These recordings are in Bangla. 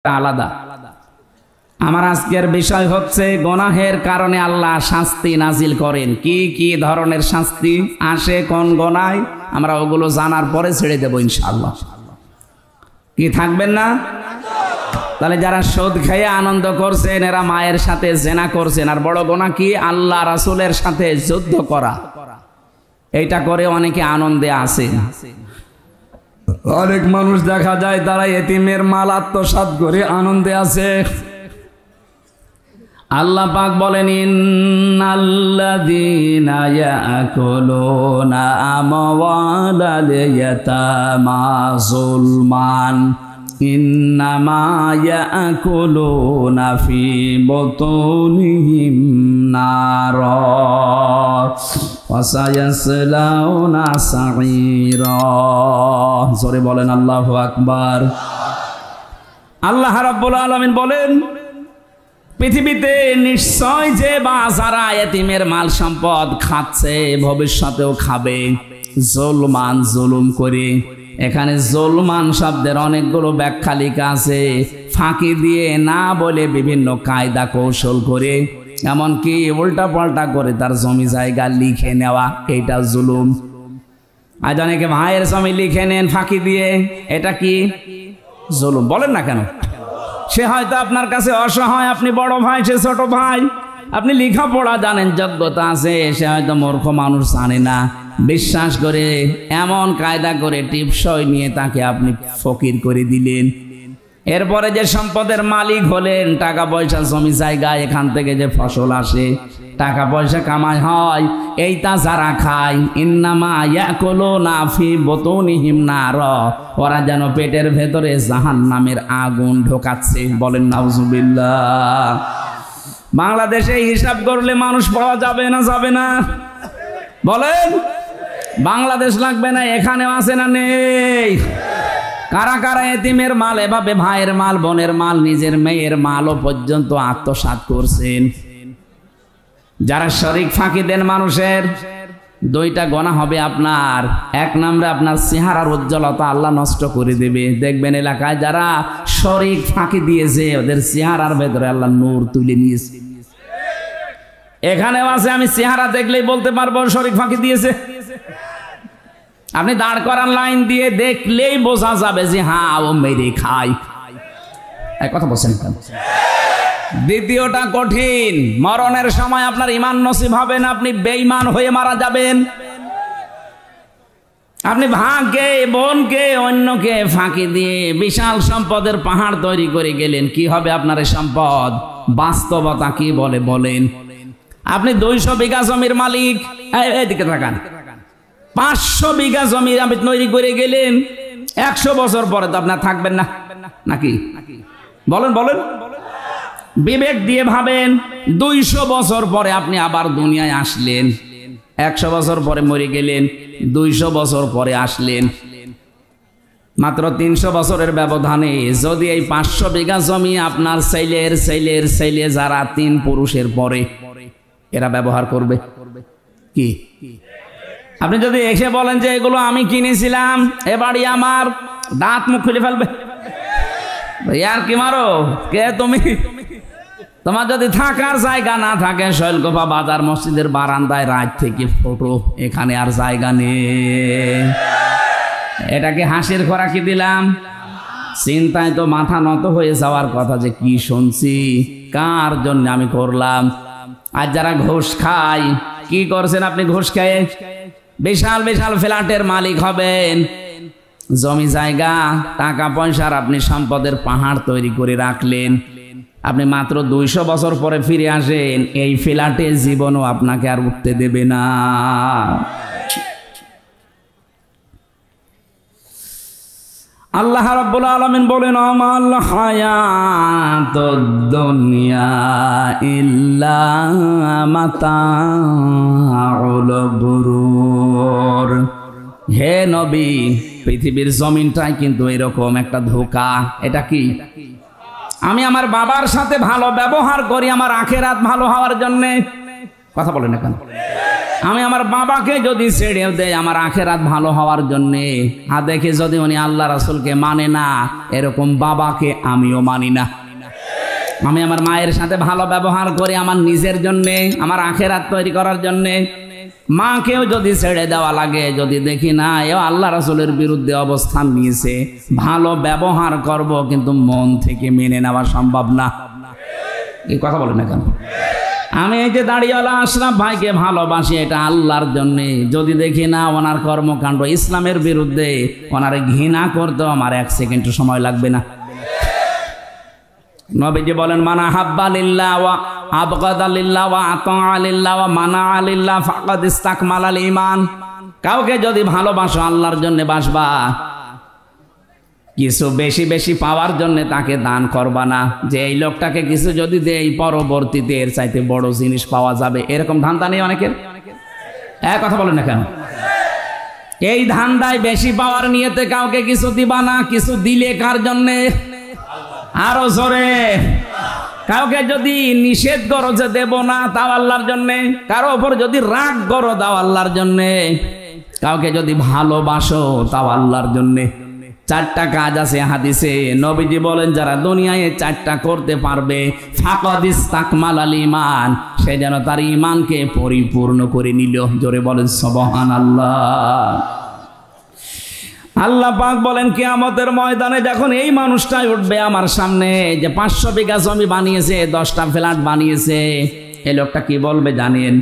আলাদা। আমার আজকের বিষয় হচ্ছে গুনাহের কারণে আল্লাহ শাস্তি নাজিল করেন। কি কি ধরনের শাস্তি আসে কোন গুনায়, আমরা ওগুলো জানার পরে ছেড়ে দেব ইনশাআল্লাহ। কি থাকবেন না? তাহলে যারা সুদ খেয়ে আনন্দ করছেন এরা মায়ের সাথে জেনা করছেন। আর বড় গুনাহ কি? আল্লাহ রাসূলের সাথে যুদ্ধ করা। এইটা করে অনেকে আনন্দে আছেন। অনেক মানুষ দেখা যায় তারা এতিমের মাল আত্মসাৎ করে আনন্দে আছে। আল্লাহ পাক বলেন, ইন্নাল্লাযীনা ইয়াকুলুনা আমওয়ালাল ইয়াতামা যুলমান ইন্নামা ইয়াকুলুনা ফি বুতুনিহিম নারা ওয়া সায়াসলাউনা সাঈরা। জোরে বলেন আল্লাহু আকবার। আল্লাহ রাব্বুল আলামিন বলেন, পৃথিবীতে নিশ্চয় যে বা যারা এতিমের মাল সম্পদ খাচ্ছে ভবিষ্যতেও খাবে জুলমান, জুলুম করে। এখানে জুলমান শব্দের অনেকগুলো ব্যাখ্যা লেখা আছে। ফাঁকি দিয়ে, না বলে বিভিন্ন কায়দা কৌশল করে, এমনকি উল্টা পাল্টা করে তার জমি জায়গা লিখে নেওয়া, এইটা জুলুম। আজ অনেকে ভাইয়ের জমি লিখে নেন ফাঁকি দিয়ে, এটা কি জুলুম? বলেন না কেন? সে হয়তো আপনার কাছে অসহায়, আপনি বড় ভাই, সে ছোট ভাই, আপনি লেখাপড়া জানেন, যোগ্যতা আছে, সে হয়তো মূর্খ মানুষ, জানে না, বিশ্বাস করে এমন কায়দা করে টিপসই নিয়ে তাকে আপনি ফকির করে দিলেন। এরপরে যে সম্পদের মালিক হলেন, টাকা পয়সা জমি জায়গা, এখান থেকে যে ফসল আসে, টাকা পয়সা কামাই হয়, এইটা যারা খায়, ইন্নামা ইয়াকুলুনা ফি বুতুনিহিম নারা, ওরা যেন পেটের ভেতরে জাহান্নামের আগুন ঢোকাচ্ছে। বলেন নাউজুবিল্লাহ। বাংলাদেশে হিসাব করলে মানুষ পাওয়া যাবে না? যাবে না? বলেন। বাংলাদেশ লাগবে না? এখানেও আছে না নেই? কারা কারা এতিমের মাল, এভাবে ভাইয়ের মাল, বোনের মাল, নিজের মেয়ের মালও পর্যন্ত আত্মসাৎ করছেন? যারা শরীক ফাঁকি দেন মানুষের, দুইটা গুনাহ হবে আপনার। এক নম্বরে আপনার চেহারার উজ্জ্বলতা আল্লাহ নষ্ট করে দেবে। দেখবেন এলাকায় যারা শরীক ফাঁকি দিয়েছে ওদের চেহারার ভেতরে আল্লাহ নূর তুলে নিয়েছে। এখানেও আছে, আমি চেহারা দেখলেই বলতে পারবো শরীক ফাঁকি দিয়েছে। আপনি দাঁড় করান লাইন দিয়ে, দেখলেই বোঝা যাবে যে হ্যাঁ ও মেরে খায়। এক কথা বলছেন। দ্বিতীয়টা কঠিন, মরণের সময় আপনার ঈমান নসিব হবে না, আপনি বেঈমান হয়ে মারা যাবেন। আপনি ভাগ্যে, বোনকে, অন্যকে ফাঁকি দিয়ে বিশাল সম্পদের পাহাড় তৈরি করে গেলেন। কি হবে আপনার এই সম্পদ? বাস্তবতা কি বলে বলেন? আপনি 200 বিঘা জমির মালিক, এদিকে তাকান, 500 বিঘা জমি আপনি তৈরি করে গেলেন, 100 বছর পরে তো আপনার থাকবেন না নাকি? বলেন বলেন। বিবেক দিয়ে ভাবেন, 200 বছর পরে আপনি আবার দুনিয়ায় আসলেন, 100 বছর পরে মরে গেলেন, 200 বছর পরে আসলেন, মাত্র 300 বছরের ব্যবধানে যদি এই 500 বিঘা জমি আপনার ছেলের ছেলের ছেলে, যারা 3 পুরুষের পরে, এরা ব্যবহার করবে কি? আপনি যদি এসে বলেন যে এগুলো আমি কিনেছিলাম, এ বাড়ি আমার, দাঁত মুখ খুলে ফেলবে। আর কি মারো কে তুমি? তোমার যদি থাকার জায়গা না থাকে, শৈলকুপা বাজার মসজিদের বারান্দায় রাত থেকে ফটো, এখানে আর জায়গা নেই। এটাকে হাসির খোরাকি দিলাম? চিন্তায় তো মাথা নত হয়ে যাওয়ার কথা, যে কি শুনছি, কার জন্য আমি করলাম। আর যারা ঘুষ খায়, কি করছেন আপনি? ঘুষ খেয়ে বিশাল বিশাল ফ্ল্যাটের মালিক হবেন, জমি জায়গা, টাকা পয়সার আপনি সম্পদের পাহাড় তৈরি করে রাখলেন। আপনি মাত্র 200 বছর পরে ফিরে আসেন, এই ফ্ল্যাটে জীবনও আপনাকে আর উঠতে দেবে না। আল্লাহ রাব্বুল আলামিন বলেন, আমাল হায়াতুদ দুনিয়া ইল্লা মাতাউল গুরুর। হে নবী, পৃথিবীর জমিনটাই কিন্তু এরকম একটা ধোঁকা। এটা কি? আমি আমার বাবার সাথে ভালো ব্যবহার করি আমার আখেরাত ভালো হওয়ার জন্য। কথা বলেন না কেন? আমি আমার বাবাকে যদি ছেড়ে দেয় আমার আখেরাত ভালো হওয়ার জন্যে, আর দেখে যদি উনি আল্লাহ রাসূলকে মানে না, এরকম বাবাকে আমিও মানি না। আমি আমার মায়ের সাথে ভালো ব্যবহার করি আমার নিজের জন্যে, আমার আখেরাত তৈরি করার জন্যে। মাকেও যদি ছেড়ে দেওয়া লাগে, যদি দেখি না এও আল্লাহ রাসূলের বিরুদ্ধে অবস্থান নিয়েছে, ভালো ব্যবহার করব, কিন্তু মন থেকে মেনে নেওয়া সম্ভব না। এই কথা বলেন না কেন? আমি এই যে দাড়িওয়ালা আশরাফ ভাইকে ভালোবাসি, এটা আল্লাহর জন্যে। যদি দেখি না ওনার কর্মকাণ্ড ইসলামের বিরুদ্ধে, ওনারে ঘৃণা করতেও আমার 1 সেকেন্ড সময় লাগবে না। নবীজি বলেন, মানা হাব্বা লিল্লাহ ওয়া আবগাদা লিল্লাহ ওয়া আতা লিল্লাহ ওয়া মানা লিল্লাহ ফাকাদ ইসতাকমালাল ঈমান। কাউকে যদি ভালোবাসো আল্লাহর জন্য বাসবা, কিছু বেশি বেশি পাওয়ার জন্য তাকে দান করবা না, যে এই লোকটাকে কিছু যদি দেই পরবর্তীতে এর চাইতে বড় জিনিস পাওয়া যাবে, এরকম ধান্দা নেই অনেকের। এক কথা বলেন না কেন? এই ধান্দায় বেশি পাওয়ার নিয়েতে কাউকে কিছু দিবা না। কিছু দিলে কার জন্যে? আরো জোরে। কাউকে যদি নিষেধ করো যে দেব না, তাও আল্লাহর জন্যে। কারো ওপর যদি রাগ করো, তাও আল্লাহর জন্যে। কাউকে যদি ভালোবাসো, তাও আল্লাহর জন্যে। 4টা কাজ আছে হাদিসে। নবীজি বলেন, যারা দুনিয়ায় 4টা করতে পারবে, ফাকাদ ইসতাকমালাল ঈমান, সে যেন তার ঈমানকে পরিপূর্ণ করে নিল। জোরে বলেন সুবহানাল্লাহ। আল্লাহ পাক বলেন, কিয়ামতের ময়দানে যখন এই মানুষটাই উঠবে আমার সামনে, যে 500 বিঘা জমি বানিয়েছে, 10টা ফ্ল্যাট বানিয়েছে, এই লোকটা কি বলবে জানেন?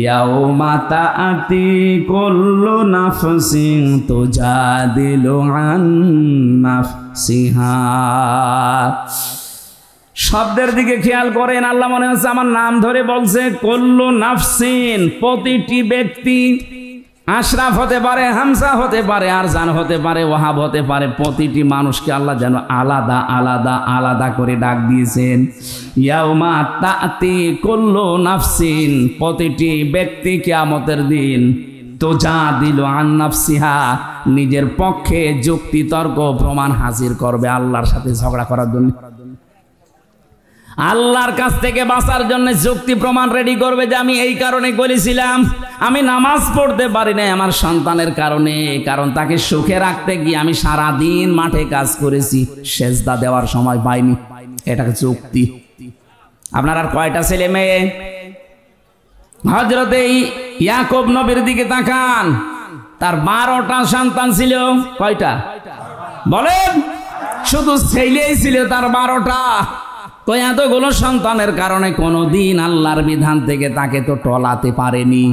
ইয়াউমা তাআতি কুল্লু নাফসিন তুজাদিলু আন নাফসিহা। শব্দের দিকে খেয়াল করেন। আল্লাহ মনে হচ্ছে আমার নাম ধরে বলছে। কুল্লু নাফসিন, প্রতিটি ব্যক্তি। আশরাফ হতে পারে, হামজা হতে পারে, আরজান হতে পারে, ওয়াহাব হতে পারে। প্রতিটি মানুষকে আল্লাহ যেন আলাদা আলাদা আলাদা করে ডাক দিয়েছেন। ইয়াউমা তাআতি কুল্লু নাফসিন, প্রতিটি ব্যক্তি কিয়ামতের দিন তুজাদিলু আন নাফসিহা, নিজের পক্ষে যুক্তি তর্ক প্রমাণ হাজির করবে আল্লাহর সাথে ঝগড়া করার জন্য। আল্লাহর কাছ থেকে বাঁচার জন্য যুক্তি প্রমাণ রেডি করবে, যে আমি এই কারণে করেছিলাম, আমি নামাজ পড়তে পারি না আমার সন্তানের কারণে, কারণ তাকে সুখে রাখতে গিয়ে আমি সারা দিন মাঠে কাজ করেছি, সেজদা দেওয়ার সময় পাইনি। এটাকে যুক্তি। আপনার আর কয়টা ছেলে মেয়ে? হযরতে ইয়াকুব নবীর দিকে তাকান, তার 12টা সন্তান ছিল। কয়টা বলেন? শুধু ছেলেই ছিল তার 12টা। তো এতগুলো সন্তানের কারণে কোনোদিন আল্লাহর বিধান থেকে তাকে তো টলাতে পারেনি।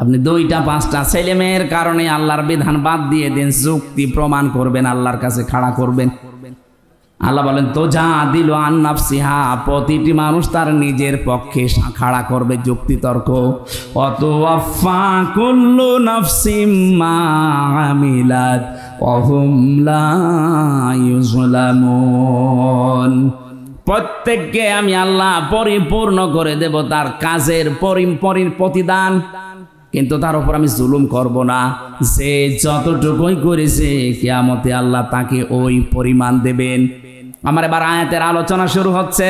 আপনি 2টা 5টা ছেলে মেয়ের কারণে আল্লাহর বিধান বাদ দিয়ে দিন, যুক্তি প্রমাণ করবেন, আল্লাহর কাছে খাড়া করবেন। আল্লাহ বলেন, তুজাদিলু আন নাফসিহা, প্রতিটি মানুষ তার নিজের পক্ষে খাড়া করবে যুক্তি তর্ক। ওয়াতুওয়াফা কুল্লু নাফসিম মা আমিলাত ওয়া হুম লা ইউযলামুন। প্রত্যেককে আমি আল্লাহ পরিপূর্ণ করে দেব তার কাজের প্রতিদান, কিন্তু তার উপর আমি জুলুম করব না। যে যতটুকুই করেছে কিয়ামতে আল্লাহ তাকে ওই পরিমাণ দেবেন। আমার এবার আয়াতের আলোচনা শুরু হচ্ছে।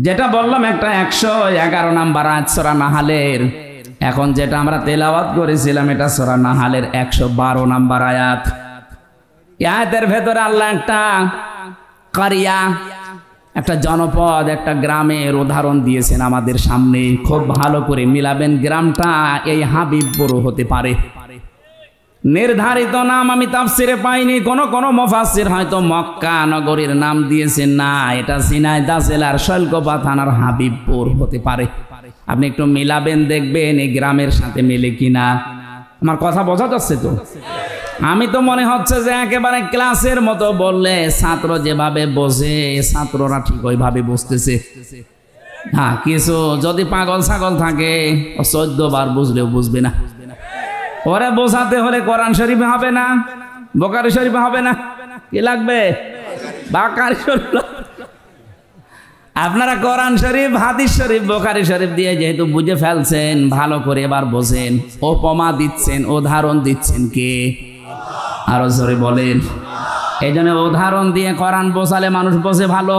যেটা বললাম একটা 111 নাম্বার আয়াত সূরা নাহালের। এখন যেটা আমরা তেলাওয়াত করেছিলাম এটা সূরা নাহালের 112 নাম্বার আয়াত। এই আয়াতের ভেতরে আল্লাহ একটা কারিয়া, একটা জনপদ, একটা গ্রামের উদাহরণ দিয়েছেন আমাদের সামনে। খুব ভালো করে মিলাবেন। গ্রামটা এই হাবিবপুর হতে পারে। নির্ধারিত নাম আমি তাফসিরে পাইনি। কোন মুফাসসির হয়তো মক্কা নগরীর নাম দিয়েছেন, না, এটা ঝিনাইদহ জেলার শৈলকুপা থানার হাবিবপুর হতে পারে। আপনি একটু মিলাবেন, দেখবেন এই গ্রামের সাথে মেলে কিনা। আমার কথা বোঝা যাচ্ছে তো? আমি তো মনে হচ্ছে যে একেবারে ক্লাসের মতো বললে ছাত্র যেভাবে বোঝে, ছাত্ররা ঠিক ওইভাবে বুঝতেছে। হ্যাঁ, কিছু যদি পাগল ছাগল থাকে 14 বার বুঝলেও বুঝবে না। ওরে বোঝাতে হলে কোরআন শরীফে হবে না, বুখারী শরীফে হবে না, কি লাগবে? বুখারী শরীফ। আপনারা কোরআন শরীফ, হাদিস শরীফ, বুখারী শরীফ দিয়ে যেহেতু বুঝে ফেলছেন, ভালো করে এবার বোঝেন। উপমা দিচ্ছেন, উদাহরণ দিচ্ছেন কে? আরো জোরে বলেন। এই জন্য উদাহরণ দিয়ে কোরআন বোঝালে মানুষ বোঝে ভালো।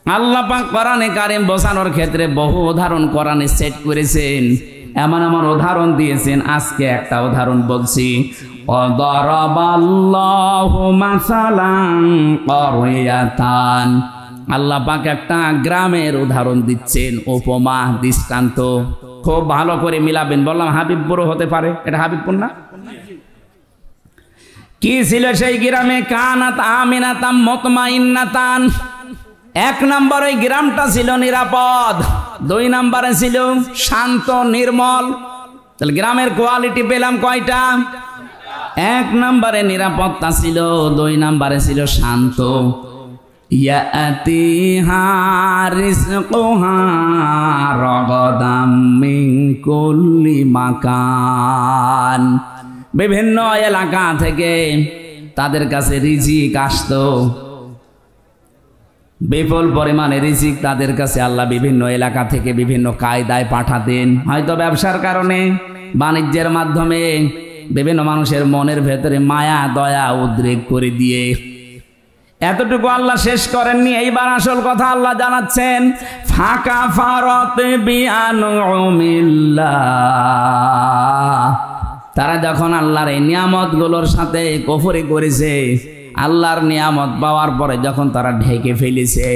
আল্লাহ পাক কোরআনে কারীম বোঝানোর ক্ষেত্রে বহু উদাহরণ কোরআনে সেট করেছেন। এমন এমন উদাহরণ দিয়েছেন। আজকে একটা উদাহরণ বলছি। ওয়াদারাবাল্লাহু মাসালান ক্বরিয়াতান, আল্লাহ পাক একটা গ্রামের উদাহরণ দিচ্ছেন, উপমা দৃষ্টান্ত। খুব ভালো করে মিলাবেন। বললাম হাবিবপুরও হতে পারে, এটা হাবিবপুর না? কি ছিল সেই গ্রামে? কানাত আমিনাতাম মুতমাইন্নাতান। 1 নম্বর ওই গ্রামটা ছিল নিরাপদ, 2 নম্বরে ছিল শান্ত নির্মল। তাহলে গ্রামের কোয়ালিটি পেলাম কয়টা? 1 নম্বরে নিরাপত্তা ছিল, 2 নম্বরে ছিল শান্ত। ইয়াতিহা রিজকুহা রাগাদাম মিন কুল্লি মাকান, বিভিন্ন এলাকা থেকে তাদের কাছে রিজিক আসতো, বিপুল পরিমাণে রিজিক তাদের কাছে আল্লাহ বিভিন্ন এলাকা থেকে বিভিন্ন কায়দায় পাঠাতেন। হয়তো ব্যবসার কারণে, বাণিজ্যের মাধ্যমে বিভিন্ন মানুষের মনের ভেতরে মায়া দয়া উদ্রেক করে দিয়ে। এতটুকু আল্লাহ শেষ করেননি, এইবার আসল কথা আল্লাহ জানাচ্ছেন। ফাঁকা ফারত বিআনউমিল্লাহ, তারা যখন আল্লাহর এই নিয়ামতগুলোর সাথে কুফরি করেছে, আল্লাহর নিয়ামত পাওয়ার পরে যখন তারা ঢেকে ফেলেছে,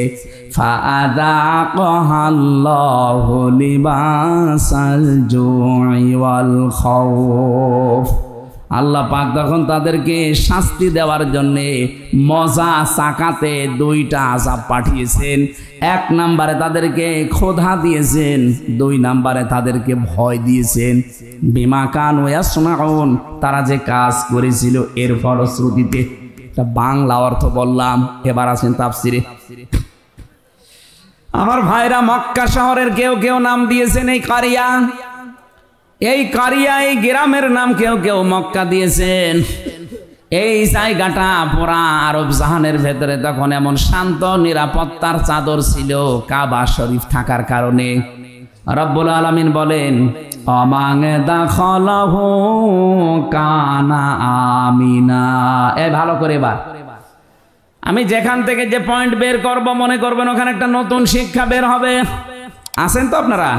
ফাআযাকাহাল্লাহু লিবাসাল জুই ওয়াল খাউফ, আল্লাহ পাক তখন তাদেরকে শাস্তি দেওয়ার জন্যে মজা চাকাতে 2টা আযাব পাঠিয়েছেন। 1 নম্বরে তাদেরকে ক্ষুধা দিয়েছেন, 2 নম্বরে তাদেরকে ভয় দিয়েছেন। বিমা কানু ইয়াসনাউন, তারা যে কাজ করেছিল এর ফলশ্রুতিতে। বাংলা অর্থ বললাম, এবার আছেন তাফসিরে। আমার ভাইরা, মক্কা শহরের কেউ কেউ নাম দিয়েছেন এই কারিয়া। এই কারিয়া, এই গ্রামের নাম কেউ কেউ মক্কা দিয়েছেন। এই জায়গাটা পুরা আরব জাহানের ভেতরে তখন এমন শান্ত নিরাপত্তার চাদর ছিল কাবা শরীফ থাকার কারণে। রব্বুল আলামিন বলেন, অমান দাখালাহু কানা আমিনা। এই ভালো করে এবার আমি যেখান থেকে যে পয়েন্ট বের করব, মনে করবেন ওখানে একটা নতুন শিক্ষা বের হবে। আছেন তো আপনারা?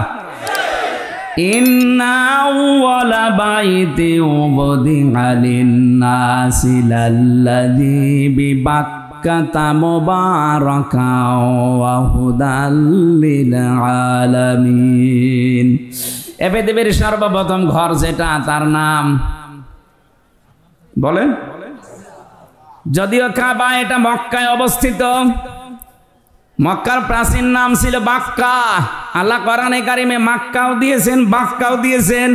ইন্না আউওয়ালা বাইতি উবদিআ লিন-নাসি লাল্লাযী বিবাক্কাতা মুবারাকাও ওয়া হুদাল লিল আলামিন। এ পৃথিবীর সর্বপ্রথম ঘর যেটা, তার নাম বলেন। যদিও কাবা এটা মক্কায় অবস্থিত, মক্কার প্রাচীন নাম ছিল বাক্কা। আল্লাহ কোরআনে কারিমে মাক্কাও দিয়েছেন, বাক্কাও দিয়েছেন।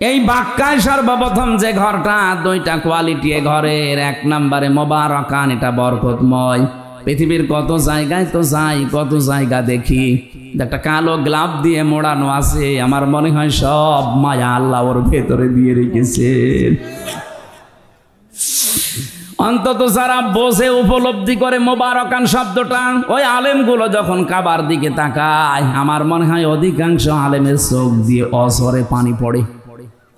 এই বাক্কায় সর্বপ্রথম যে ঘরটা, 2টা কোয়ালিটি এ ঘরের। 1 নম্বরে মুবারাকান, এটা বরকতময়। পৃথিবীর কত জায়গায় তো যাই, কত জায়গা দেখি, একটা কালো গ্লাভ দিয়ে মোড়ানো আছে। আমার মনে হয় সব মায়া আল্লাহ ওর ভেতরে দিয়ে রেখেছেন। অন্তত যারা বোঝে, উপলব্ধি করে মুবারাকান শব্দটা, ওই আলেমগুলো যখন কাবার দিকে তাকায়, আমার মনে হয় অধিকাংশ আলেমের চোখ দিয়ে অঝরে পানি পড়ে।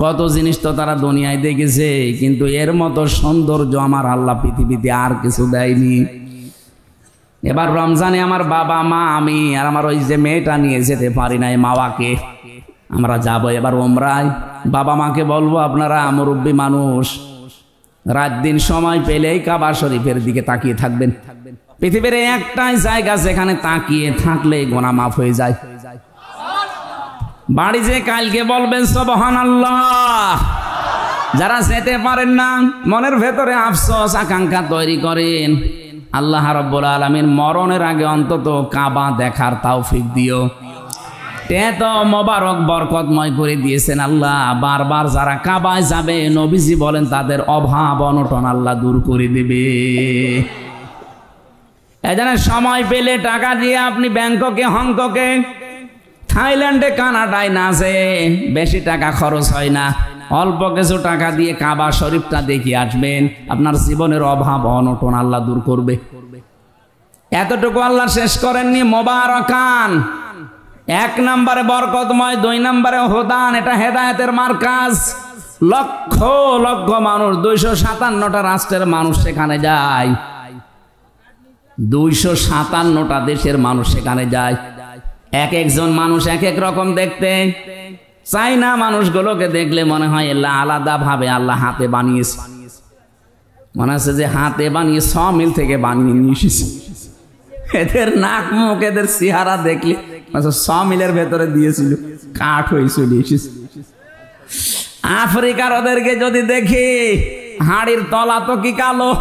কত জিনিস তো তারা দুনিয়ায় দেখেছে, কিন্তু এর মতো সৌন্দর্য আমার আল্লাহ পৃথিবীতে আর কিছু দেয়নি। এবার রমজানে আমার বাবা মা, আমি আর আমার ওই যে মেয়েটা নিয়ে যেতে পারি নাই মাওয়াকে, আমরা যাব এবার উমরায়। বাবা মাকে বলবো, আপনারা মুরব্বী মানুষ, রাত দিন সময় পেলেই কাবা শরীফের দিকে তাকিয়ে থাকবেন। পৃথিবীর একটাই জায়গা যেখানে তাকিয়ে থাকলে গুনাহ মাফ হয়ে যায়। বাড়ি যে কালকে বলবেন সুবহানাল্লাহ। যারা যেতে পারেন না, মনের ভেতরে আফসোস আকাঙ্ক্ষা তৈরি করেন, আল্লাহ রাব্বুল আলামিন মরণের আগে অন্তত কাবা দেখার তৌফিক দিও। এত মোবারক বরকতময় করে দিয়েছেন আল্লাহ। বারবার যারা কাবায় যাবে, নবীজি বলেন তাদের অভাব অনটন আল্লাহ দূর করে দেবে। এজন্য সময় পেলে টাকা দিয়ে আপনি ব্যাংককে, হংকংয়ে, থাইল্যান্ডে, কানাডায় না যে বেশি টাকা খরচ হয় না, অল্প কিছু টাকা দিয়ে কাবা শরীফটা দেখিয়ে আসবেন, আপনার জীবনের অভাব অনটন আল্লাহ দূর করবে। এতটুকু আল্লাহ শেষ করেননি। মুবারাকান 1 নম্বরে বরকতময়, 2 নম্বরে হুদান, এটা হেদায়েতের মার্কাজ। লক্ষ লক্ষ মানুষ, 257টা রাষ্ট্রের মানুষ সেখানে যায়, 257টা দেশের মানুষ সেখানে যায়। এক একজন মানুষ এক এক রকম দেখতে। চাইনা মানুষগুলোকে দেখলে মনে হয় আল্লাহ আলাদা ভাবে আল্লাহ হাতে বানিয়েছে, মনে হচ্ছে যে হাতে বানিয়ে 6 মিল থেকে বানিয়ে নিয়ে এসেছে। এদের নাক মুখ এদের চেহারা দেখলে 6 মিলের ভেতরে দিয়েছিল, কাঠ হয়ে চলে এসেছে। আফ্রিকার ওদেরকে যদি দেখি হাড়ির তলা তো কি কালো।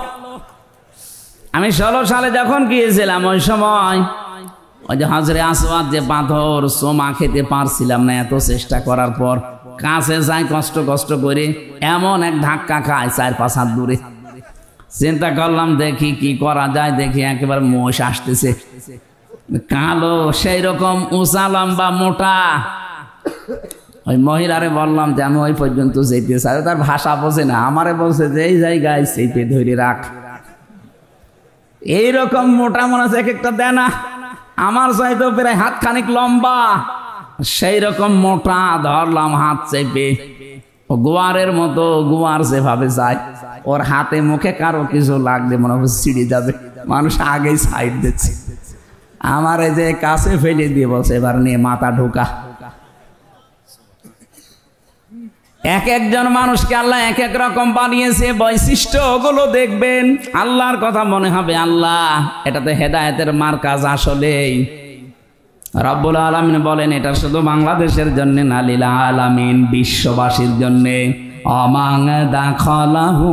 আমি 16 সালে যখন গিয়েছিলাম ওই সময় ওই যে হাজরে আসওয়াদ যে পাথর, সোমা খেতে পারছিলাম না, এত চেষ্টা করার পর কাছে যাই কষ্ট করে, এমন এক ধাক্কা খায় 4-5 হাত দূরে। চিন্তা করলাম দেখি কি করা যায়, দেখি একেবারে মোষ আসতেছে, কালো, সেই রকম উঁচা লম্বা মোটা। ওই মহিলারে বললাম যে আমি ওই পর্যন্ত যেতে চাই, তার ভাষা বোঝে না, আমারে বলছে যে এই জায়গায় সেইতে ধরে রাখ। এইরকম মোটা মনে আছে এক একটা দেয় না, আমার চাইতো প্রায় হাত খানিক লম্বা, সেই রকম মোটা। ধরলাম হাত চেপে, ও গোয়ারের মতো, গোয়ার যেভাবে যায়, ওর হাতে মুখে কারো কিছু লাগলে মনে হচ্ছে ছিঁড়ে যাবে, মানুষ আগেই সাইড দিচ্ছে। আমার এই যে কাছে ফেলে দিয়ে বলছে এবার নিয়ে মাথা ঢোকা। এক একজন মানুষকে আল্লাহ এক এক রকম বানিয়েছে, বৈশিষ্ট্য ওগুলো দেখবেন, আল্লাহর কথা মনে হবে আল্লাহ এটাতে হেদায়েতের মার্কাজ। আসলেই রব্বুল আলামিন বলেন এটা শুধু বাংলাদেশের জন্য না, লিল আলামিন, বিশ্ববাসীর জন্য। অমাং দাখালাহু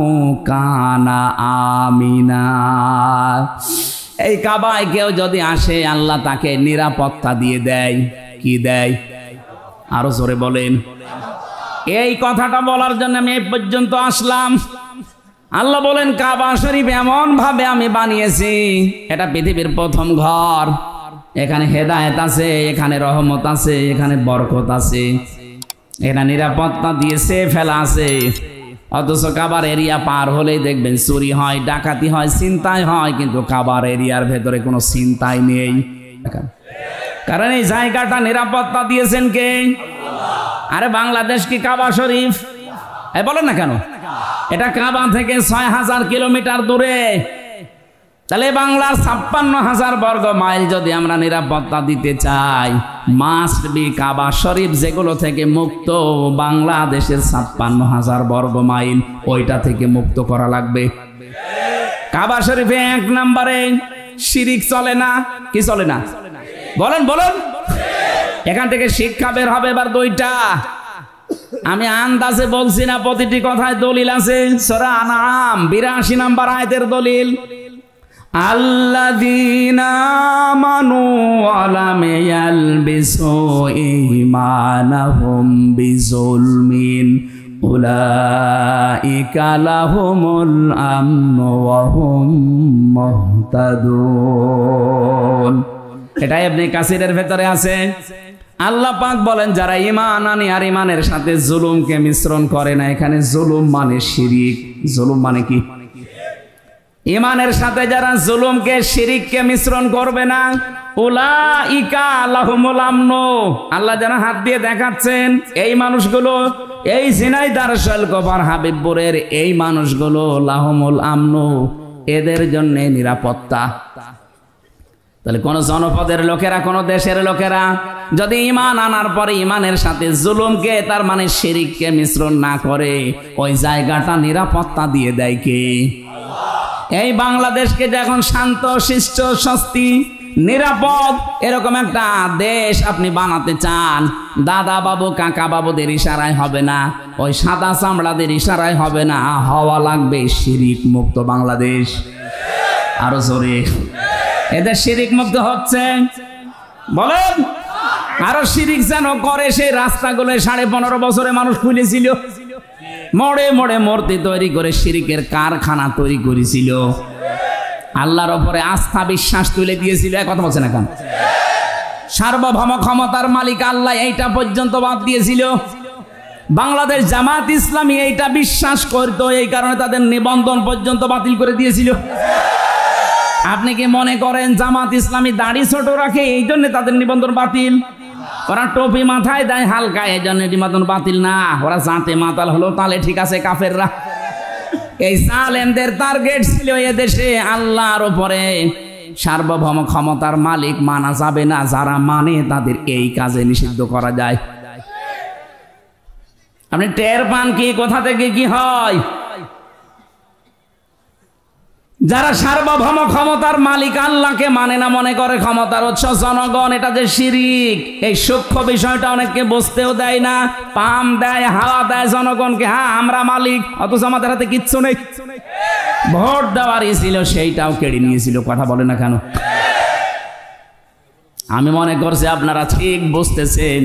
কানা আমিনা। এই কাবায় কেউ যদি আসে আল্লাহ তাকে নিরাপত্তা দিয়ে দেয়। কি দেয়? আরো জোরে বলেন। এই কথাটা বলার জন্য আমি এই পর্যন্ত আসলাম। আল্লাহ বলেন কাবা শরীফ এমন ভাবে আমি বানিয়েছি, এটা পৃথিবীর প্রথম ঘর। এখানে হেদায়েত আছে, এখানে রহমত আছে, এখানে বরকত আছে, এখানে নিরাপত্তা দিয়েছে ফেলা আছে। অথচ কাবার এরিয়া পার হলেই দেখবেন চুরি হয়, ডাকাতি হয়, ছিনতাই হয়, কিন্তু কাবার এরিয়ার ভেতরে কোনো ছিনতাই নেই। কারণ এই জায়গাটা নিরাপত্তা দিয়েছেন কে? আরে বাংলাদেশ কি কাবা শরীফ? বলেন না কেন? এটা কাবা থেকে 6000 কিলোমিটার দূরে। তাহলে বাংলার 56,000 বর্গ মাইল যদি আমরা নিরাপত্তা দিতে চাই, মাস্ট বি কাবা শরীফ যেগুলো থেকে মুক্ত, বাংলাদেশের 56,000 বর্গ মাইল ওইটা থেকে মুক্ত করা লাগবে। কাবা শরীফে 1 নম্বরে শিরিক চলে না। কি চলে না? বলেন বলেন। এখান থেকে শিক্ষা বের হবে এবার 2টা। আমি আন্দাজে বলছি না, প্রতিটি কথায় দলিল আছে। সূরা আনআম 82 নম্বর আয়াতের দলিল, আল্লাযীনা আমানু ওয়া লাম ইয়ালবিসু ঈমানাহুম বিযুলমিন উলাইকা লাহুমুল আমনু ওয়া হুম মুহতাদুন। এটা ইবনে কাসিরের ভেতরে আছে। আল্লাহ পাক বলেন যারা ঈমান আনে আর ঈমানের সাথে জুলুমকে মিশ্রণ করে না। এখানে জুলুম মানে শিরিক। জুলুম মানে কি? ঈমানের সাথে যারা জুলুমকে শিরিককে মিশ্রণ করবে না, উলাইকা লাহুমুল আমনু। আল্লাহ যারা হাত দিয়ে দেখাচ্ছেন এই মানুষগুলো, এই ঝিনাইদহ শৈলকুপার হাবিবপুরের এই মানুষগুলো, লাহুমুল আমনু, এদের জন্য নিরাপত্তা। তাহলে কোন জনপদের লোকেরা, কোন দেশের লোকেরা যদি ঈমান আনার পরে ঈমানের সাথে জুলুমকে, তার মানে শিরিককে মিশ্রণ না করে, ওই জায়গাটা নিরাপত্তা দিয়ে দেয় কে? এই বাংলাদেশকে যখন শান্ত, শিষ্ট, স্বস্তি, নিরাপদ এরকম একটা দেশ আপনি বানাতে চান, দাদা বাবু কাকা বাবুদের ইশারায় হবে না, ওই সাদা চামড়াদের ইশারায় হবে না, হওয়া লাগবে শিরিক মুক্ত বাংলাদেশ। আরো জোরে। এদের শিরিক মুক্ত হচ্ছে? বলেন। আরো শিরিক যেন করে সেই রাস্তাগুলো 15.5 বছরে মানুষ খুলেছিল, মোড়ে মোড়ে মূর্তি তৈরি করে শিরিকের কারখানা তৈরি করেছিল, আল্লাহর উপরে আস্থা বিশ্বাস তুলে দিয়েছিল। কথা বলছে না কেন? সার্বভৌম ক্ষমতার মালিক আল্লাহ, এইটা পর্যন্ত বাদ দিয়েছিল। বাংলাদেশ জামাত ইসলামী এইটা বিশ্বাস করতো, এই কারণে তাদের নিবন্ধন পর্যন্ত বাতিল করে দিয়েছিল। আপনি কি মনে করেন জামাত ইসলামী দাড়ি ছোট রাখে এই জন্য তাদের নিবন্ধন বাতিল? ওরা টুপি মাথায় দেয় হালকা, এই জন্য নিবন্ধন বাতিল না। ওরা জাতে মাতাল হলো তাহলে ঠিক আছে কাফেররা। এই জালেমদের টার্গেট ছিল এদেশে আল্লাহর উপরে সার্বভৌম ক্ষমতার মালিক মানা যাবে না, যারা মানে তাদের এই কাজে নিষিদ্ধ করা যায়। আপনি টের পান কি কোথা থেকে কি হয়? যারা সার্বভৌম ক্ষমতার মালিক আল্লাহকে মানে না, মনে করে ক্ষমতার উৎস জনগণ, এটা যে শিরিক, এই সূক্ষ্ম বিষয়টা অনেককে বুঝতেও দেয় না। পাম দেয়, হাওয়া দেয় জনগণকে, হ্যাঁ আমরা মালিক, অথচ আমাদের হাতে কিচ্ছু নেই। ভোট দেওয়ারই ছিল, সেইটাও কেড়ে নিয়েছিল। কথা বলে না কেন? আমি মনে করছি আপনারা ঠিক বুঝতেছেন।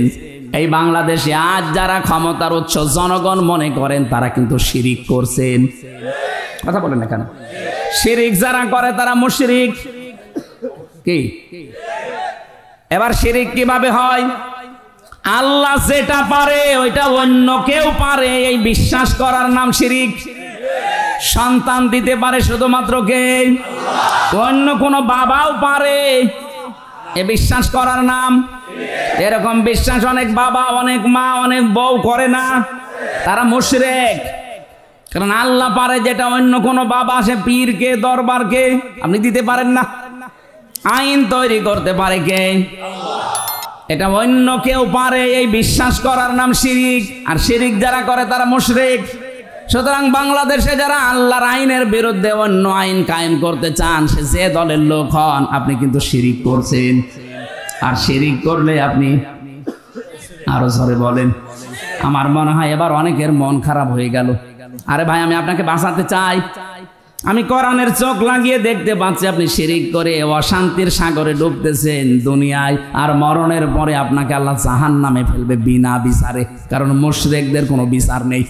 এই বাংলাদেশে আজ যারা ক্ষমতার উৎস জনগণ মনে করেন, তারা কিন্তু শিরিক করছেন। কথা বলে না কেন? শিরিক যারা করে তারা মুশরিক। কি এবার শিরিক কিভাবে হয়? আল্লাহ যেটা পারে ওইটা অন্য কেউ পারে, এই বিশ্বাস করার নাম শিরিক। সন্তান দিতে পারে শুধুমাত্র কে? অন্য কোনো বাবাও পারে, এ বিশ্বাস করার নাম। এরকম বিশ্বাস অনেক বাবা, অনেক মা, অনেক বউ করে না, তারা মুশরিক। কারণ আল্লাহ পারে যেটা অন্য কোন বাবা, সে পীরকে, দরবারকে আপনি দিতে পারেন না। আইন তৈরি করতে পারে কে? এটা অন্য কেউ পারে, এই বিশ্বাস করার নাম শিরিক। আর শিরিক যারা করে তারা মুশরিক। সুতরাং বাংলাদেশে যারা আল্লাহর আইনের বিরুদ্ধে অন্য আইন কায়েম করতে চান, সে যে দলের লোক হন, আপনি কিন্তু শিরিক করছেন। আর শিরিক করলে আপনি আরো জোরে বলেন। আমার মনে হয় এবার অনেকের মন খারাপ হয়ে গেল। আরে ভাই, আমি আপনাকে বাঁচাতে চাই। আমি কোরআনের চোখ লাগিয়ে দেখতে পাচ্ছি আপনি শিরিক করে অশান্তির সাগরে ডুবতেছেন দুনিয়ায়, আর মরণের পরে আপনাকে আল্লাহ জাহান্নামে ফেলবে বিনা বিচারে। কারণ মুশরিকদের কোনো বিচার নেই।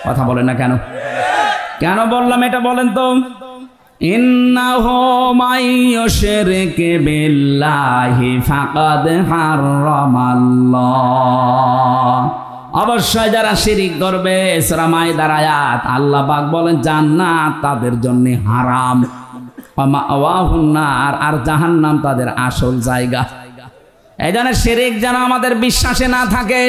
কথা বলে না কেন? কেন বললাম এটা বলেন তো? ইন্নাহু মাইয়ুশরিক বিল্লাহি ফাকাদ হারামাল্লাহ। অবশ্যই যারা শিরিক করবে, সূরা মাইদার আয়াত, আল্লাহ পাক বলেন জান্নাত তাদের জন্য হারাম, মাওয়াহুন নার, আর জাহান্নাম তাদের আসল জায়গা। এই জন্য শিরিক যেন আমাদের বিশ্বাসে না থাকে।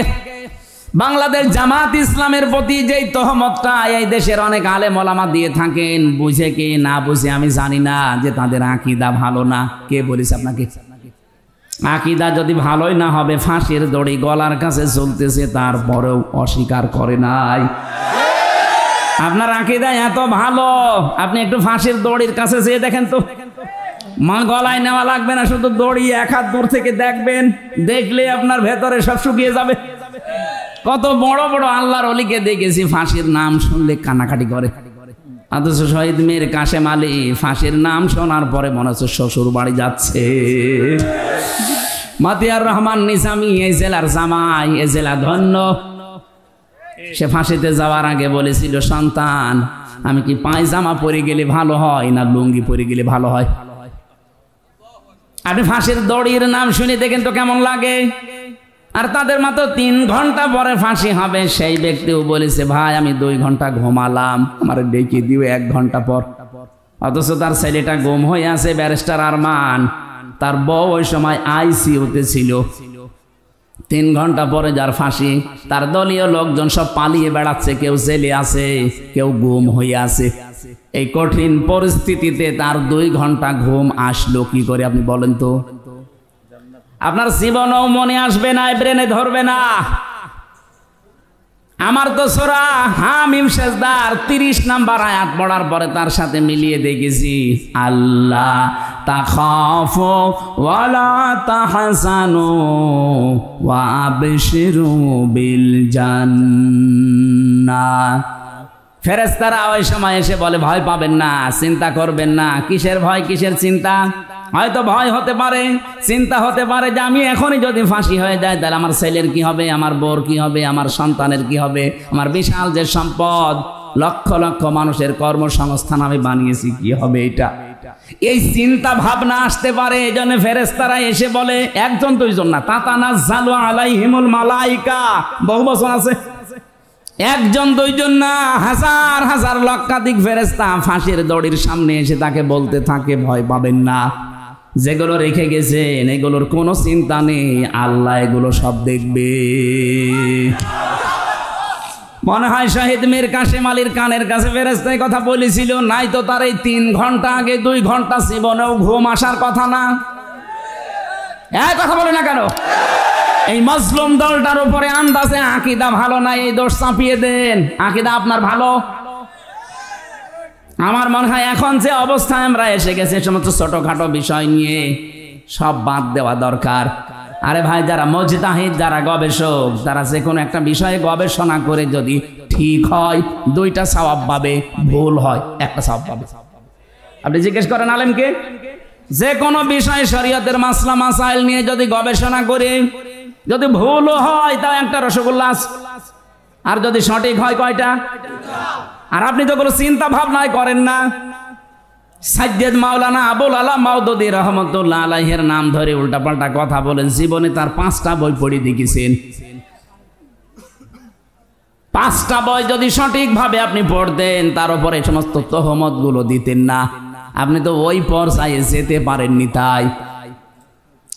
বাংলাদেশ জামাত ইসলামের প্রতি যেই তহমতটা এই দেশের অনেক আলেম ওলামা দিয়ে থাকেন, বুঝে কি না বুঝে আমি জানি না, যে তাদের আকীদা ভালো না। কে বলেছে আপনাকে? আকীদা যদি ভালোই না হবে, ফাঁসির দড়ি গলার কাছে চলতেছে, তারপরেও অস্বীকার করে নাই। আপনার আকীদা এত ভালো, আপনি একটু ফাঁসির দড়ির কাছে যেয়ে দেখেন তো। মা গলায় নেওয়া লাগবে না, শুধু দড়ি এক হাত দূর থেকে দেখবেন, দেখলে আপনার ভেতরে সব শুকিয়ে যাবে। কত বড় বড় আল্লাহর ওলিকে দেখেছি ফাঁসির নাম শুনলে কান্নাকাটি করে। অথচ শহীদ মীর কাশেম আলী ফাঁসির নাম শোনার পরে মনে হচ্ছে শ্বশুর বাড়ি যাচ্ছে। মতিয়ার রহমান নিজামী এই জেলার জামাই, এই জেলা ধন্য। সে ফাঁসিতে যাওয়ার আগে বলেছিল, সন্তান আমি কি পায়জামা পরে গেলে ভালো হয় না লুঙ্গি পরে গেলে ভালো হয়? আপনি ফাঁসির দড়ির নাম শুনে দেখেন তো কেমন লাগে। আর তাদের মাত্র 3 ঘন্টা পরে ফাঁসি হবে। সেই ব্যক্তিও বলেছে, ভাই আমি 2 ঘন্টা ঘুমালাম, আমার ডেকে দিও 1 ঘন্টা পর। অথচ তার ছেলেটা গুম হয়ে আছে, ব্যারিস্টার আরমান, তার বউ ওই সময় আইসিইউতে ছিল। 3 ঘন্টা পরে যার ফাঁসি, তার দলীয় লোকজন সব পালিয়ে বেড়াচ্ছে, কেউ জেলে আছে, কেউ গুম হয়ে আছে। এই কঠিন পরিস্থিতিতে তার 2 ঘন্টা ঘুম আসলো কি করে আপনি বলেন তো? আপনার জীবনেও মনে আসবে না, ব্রেনে ধরবে না। আমার তো সূরা হামিম সেজদার 30 নাম্বার আয়াত পড়ার পরে তার সাথে মিলিয়ে দেখেছি, আল্লাহ তাখাফু ওয়ালা তাহজানু ওয়া আবশিরু বিল জান্নাহ। ফেরেশতারা ওই সময় এসে বলে, ভয় পাবেন না, চিন্তা করবেন না। কিসের ভয়, কিসের চিন্তা? হয়তো ভয় হতে পারে, চিন্তা হতে পারে যে আমি এখনই যদি ফাঁসি হয়ে যায়, তাহলে আমার ছেলের কি হবে, আমার বউর কি হবে, আমার সন্তানের কি হবে, আমার বিশাল যে সম্পদ, লক্ষ লক্ষ মানুষের কর্মসংস্থান আমি বানিয়েছি, কি হবে এটা? এই চিন্তা ভাবনা আসতে পারে। এই জন্য ফেরেশতারা এসে বলে, 1 2 না, তাতানাজ্জালু আলাইহিমুল মালাইকা, বহু বচন আছে। 1 2 না, হাজার হাজার লক্ষাধিক ফেরেশতা ফাঁসির দড়ির সামনে এসে তাকে বলতে থাকে, ভয় পাবেন না, যেগুলো রেখে গেছেন এগুলোর কোনো চিন্তা নেই, আল্লাহ এগুলো সব দেখবে। মনে হয় শহীদ মীর কাশেম আলীর কানের কাছে ফেরেশতায় কথা বলেছিল, নাই তো তার এই 3 ঘন্টা আগে 2 ঘন্টা জীবনেও ঘুম আসার কথা না। কথা বলে না কেন? এই মজলুম দলটার উপরে আন্দাজে আকীদা ভালো নাই, এই দোষ চাপিয়ে দেন। আকীদা আপনার ভালো। আমার মনে হয় এখন যে অবস্থায় আমরা এসে গেছি সমস্ত ছোটখাটো বিষয় নিয়ে সব বাদ দেওয়া দরকার। আরে ভাই, যারা মুজতাহিদ, যারা গবেষক, তারা যে কোনো একটা বিষয়ে গবেষণা করে যদি ঠিক হয় 2টা সওয়াব পাবে, ভুল হয় 1টা সওয়াব পাবে। আপনি জিজ্ঞেস করেন আলেমকে, যে কোনো বিষয়ে শরীয়তের মাসলা মাসাইল নিয়ে যদি গবেষণা করে যদি ভুলও হয় তাও 1টা রসগোল্লা, আর যদি সঠিক হয় কয়টা? আর আপনি তো কোনো চিন্তা ভাবনাই করেন না। সাজ্জেদ মাওলানা আবুল আলা মাওদুদী রহমতুল্লাহ আলাইহির নাম ধরে উল্টাপাল্টা কথা বলেন। জীবনে তার 5টা বই পড়ে দেখেছেন। 5টা বই যদি সঠিকভাবে আপনি পড়তেন, তার উপরে সমস্ত তহমত গুলো দিতেন না। আপনি তো ওই পর্যায়ে যেতে পারেননি। তাই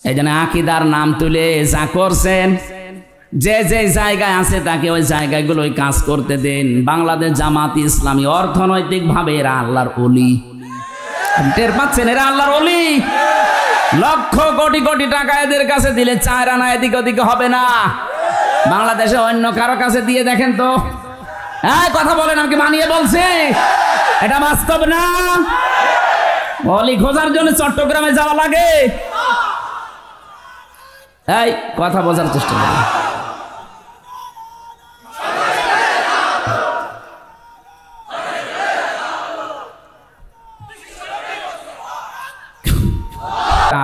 এই জন্য আকীদার নাম তুলে যা করছেন, যে যে জায়গায় আছে তাকে ওই জায়গাগুলোই কাজ করতে দেন। বাংলাদেশ জামাত ইসলামী অর্থনৈতিক ভাবে এরা আল্লাহর ওলি। টের পাচ্ছেন? এরা আল্লাহর ওলি। লক্ষ কোটি কোটি টাকা এদের কাছে দিলে 4 আনা এদিক ওদিকে হবে না। বাংলাদেশে অন্য কারো কাছে দিয়ে দেখেন তো। কথা বলেন, আমাকে মানিয়ে বলছে, এটা বাস্তব না। ওলি খোঁজার জন্য চট্টগ্রামে যাওয়া লাগে। এই কথা বোঝার চেষ্টা করেন।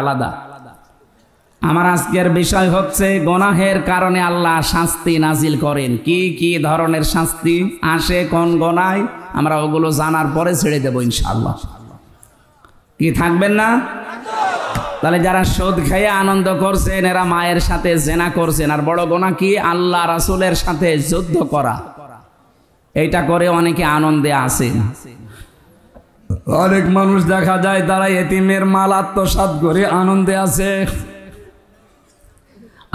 আলাদা। আমার আজকের বিষয় হচ্ছে গুনাহের কারণে আল্লাহ শাস্তি নাজিল করেন। কি কি ধরনের শাস্তি আসে কোন গুনায়, আমরা ওগুলো জানার পরে ছেড়ে দেব ইনশাআল্লাহ। কি থাকবেন না? তাহলে যারা সুদ খেয়ে আনন্দ করছেন, এরা মায়ের সাথে জেনা করছেন। আর বড় গুনাহ কি? আল্লাহ রাসূলের সাথে যুদ্ধ করা। এইটা করে অনেকে আনন্দে আছেন। অনেক মানুষ দেখা যায় তারা এতিমের মাল আত্মসাৎ করে আনন্দে আছে।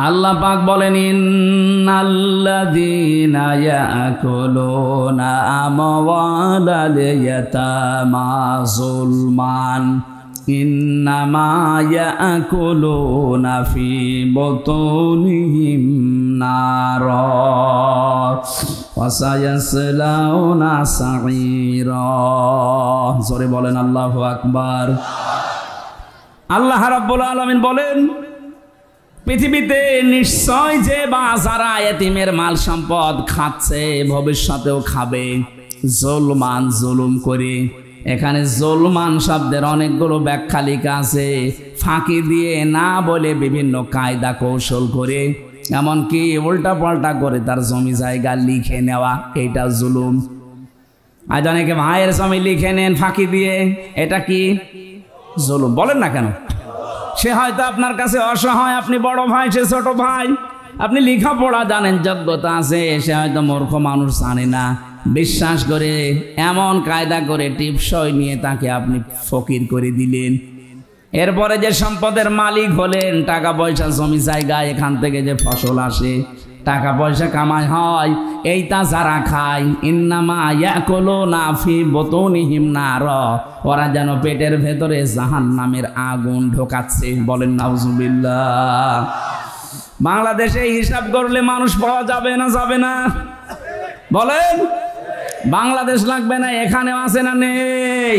আল্লাহ পাক বলেন, ইন্নাল্লাযীনা ইয়াকুলুনা আমওয়ালাল ইয়াতামা যুলমান ইন্নামা ইয়াকুলুনা ফি বুতুনিহিম নারা ওয়া সায়াসলাউনা সাঈরা। জোরে বলেন আল্লাহু আকবার। আল্লাহ রাব্বুল আলামিন বলেন, পৃথিবীতে নিশ্চয় যে বা যারা এতিমের মাল সম্পদ খাচ্ছে, ভবিষ্যতেও খাবে জুলমান, জুলুম করে। এখানে জুলমান শব্দের অনেকগুলো ব্যাখ্যা লেখা আছে। ফাঁকি দিয়ে, না বলে বিভিন্ন কায়দা কৌশল করে, এমনকি উল্টা পাল্টা করে তার জমি জায়গা লিখে নেওয়া, এটা জুলুম। আজ অনেকে ভাইয়ের জমি লিখে নেন ফাঁকি দিয়ে, এটা কি জুলুম? বলেন না কেন? সে হয়তো আপনার কাছে অসহায়, আপনি বড় ভাই, সে ছোট ভাই। আপনি লেখাপড়া জানেন, যোগ্যতা আছে, সে হয়তো মূর্খ মানুষ, জানে না। বিশ্বাস করে এমন কায়দা করে টিপসই নিয়ে তাকে আপনি ফকির করে দিলেন। এরপরে যে সম্পদের মালিক হলেন, টাকা পয়সা, জমি জায়গা, এখান থেকে যে ফসল আসে, টাকা পয়সা কামাই হয়, এইটা যারা খায়, ইন্নামা ইয়াকুলুনা ফি বুতুনিহিম নারা, ওরা যেন পেটের ভেতরে জাহান্নামের আগুন ঢোকাচ্ছে। বলেন নাউজুবিল্লাহ। বাংলাদেশে হিসাব করলে মানুষ পাওয়া যাবে না? যাবে না? বলেন। বাংলাদেশ লাগবে না? এখানেও আছে না নেই?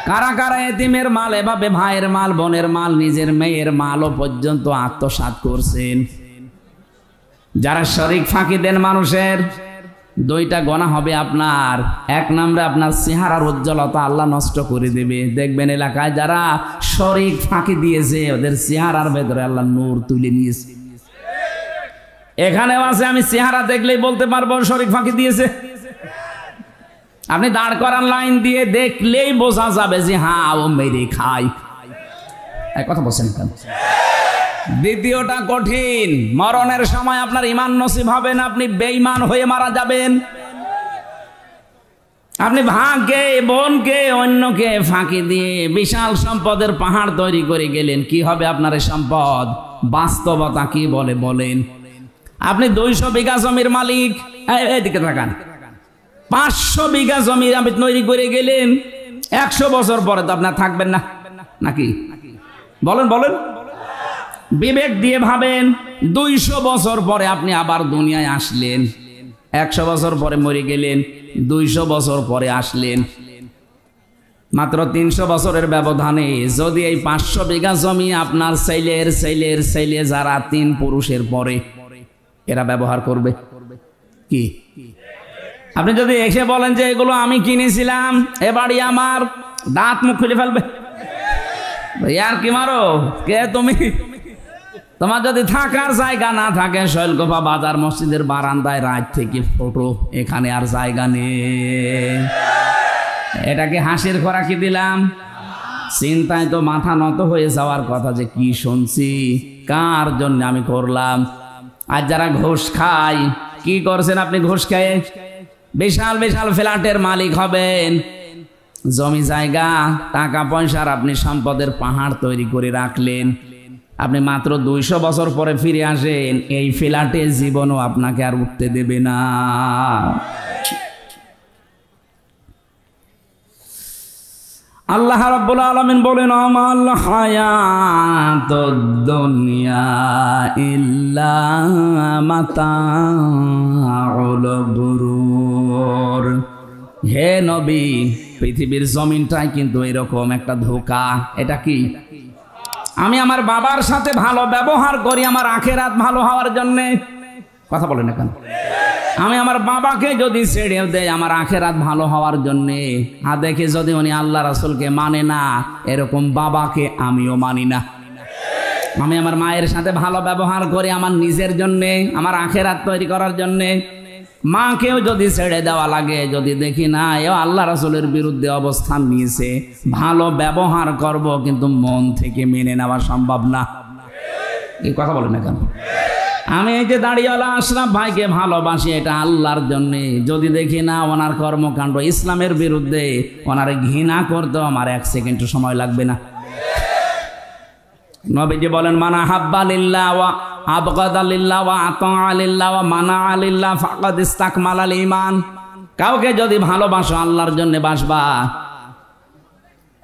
কারা কারা এতিমের মাল এভাবে, ভাইয়ের মাল, বোনের মাল, নিজের মেয়ের মালও পর্যন্ত আত্মসাৎ করছেন? যারা শরীক ফাঁকি দেন মানুষের, 2টা গুনাহ হবে আপনার। 1 নম্বরে আপনার চেহারার উজ্জ্বলতা আল্লাহ নষ্ট করে দেবে। দেখবেন এলাকায় যারা শরীক ফাঁকি দিয়েছে, ওদের চেহারার ভেতরে আল্লাহ নূর তুলে নিয়েছে। এখানেও আছে, আমি চেহারা দেখলেই বলতে পারবো শরীক ফাঁকি দিয়েছে। আপনি দাঁড় করান লাইন দিয়ে, দেখলেই বোঝা যাবে যে হ্যাঁ, ও মেরে খায়। কথা বলছেন কেন? দ্বিতীয়টা কঠিন। মরণের সময় আপনার ঈমান নসিব হবে না, আপনি বেঈমান হয়ে মারা যাবেন। আপনি ভাগ্যে, বোনকে, অন্যকে ফাঁকি দিয়ে বিশাল সম্পদের পাহাড় তৈরি করে গেলেন। কি হবে আপনার এই সম্পদ? বাস্তবতা কি বলে বলেন? আপনি 200 বিঘা জমির মালিক, এদিকে তাকান। 500 বিঘা জমি আপনি তৈরি করে গেলেন, 100 বছর পরে তো আপনার থাকবেন না নাকি? বলেন বলেন। বিবেক দিয়ে ভাবেন, 200 বছর পরে আপনি আবার দুনিয়ায় আসলেন, 100 বছর পরে মরে গেলেন, 200 বছর পরে আসলেন, মাত্র 300 বছরের ব্যবধানে যদি এই 500 বিঘা জমি আপনার ছেলের ছেলের ছেলে যারা 3 পুরুষের পরে এরা ব্যবহার করবে কি? আপনি যদি এসে বলেন যে এগুলো আমি কিনেছিলাম, এ বাড়ি আমার, দাঁত মুখ খুলে ফেলবে। আর কি মারো কে তুমি? তোমার যদি থাকার জায়গা না থাকে, শৈলকুপা বাজার মসজিদের বারান্দায় রাত থেকে ফটো, এখানে আর জায়গা নেই। এটাকে হাসির খোরাকি দিলাম? চিন্তায় তো মাথা নত হয়ে যাওয়ার কথা যে কি শুনছি, কার জন্য আমি করলাম। আর যারা ঘুষ খায়, কি করছেন আপনি? ঘুষ খেয়ে বিশাল বিশাল ফ্ল্যাটের মালিক হবেন, জমি জায়গা টাকা পয়সার আপনি সম্পদের পাহাড় তৈরি করে রাখলেন। আপনি মাত্র 200 বছর পরে ফিরে আসেন, এই ফ্ল্যাটে জীবনও আপনাকে আর উঠতে দেবে না। আল্লাহ রাব্বুল আলামিন বলেন, আমাল হায়াতুদ দুনিয়া ইল্লা মাতাউল গুরুর। হে নবী, পৃথিবীর জমিনটাই কিন্তু এরকম একটা ধোঁকা। এটা কি? আমি আমার বাবার সাথে ভালো ব্যবহার করি আমার আখিরাত ভালো হওয়ার জন্যে। কথা বলেন না কেন? আমি আমার বাবাকে যদি ছেড়ে দেয় আমার আখিরাত ভালো হওয়ার জন্যে, আর দেখে যদি উনি আল্লাহ রাসূলকে মানে না, এরকম বাবাকে আমিও মানি না। আমি আমার মায়ের সাথে ভালো ব্যবহার করি আমার নিজের জন্যে, আমার আখিরাত তৈরি করার জন্যে। মাকেও যদি ছেড়ে দেওয়া লাগে, যদি দেখি না এও আল্লাহ রাসূলের বিরুদ্ধে অবস্থান নিয়েছে, ভালো ব্যবহার করব, কিন্তু মন থেকে মেনে নেওয়া সম্ভব না। এই কথা বলেন না কেন? আমি এই যে দাড়িওয়ালা আশরাফ ভাইকে ভালোবাসি, এটা আল্লাহর জন্যে। যদি দেখি না ওনার কর্মকাণ্ড ইসলামের বিরুদ্ধে, ওনারে ঘৃণা করতেও আমার 1 সেকেন্ড সময় লাগবে না। নবীজি বলেন, মানা হাব্বা লিল্লাহ ওয়া আবগাদা লিল্লাহ ওয়া আতা লিল্লাহ ওয়া মানা লিল্লাহ ফাকাদ ইসতাকমালাল ঈমান। কাউকে যদি ভালোবাসো আল্লাহর জন্য বাসবা,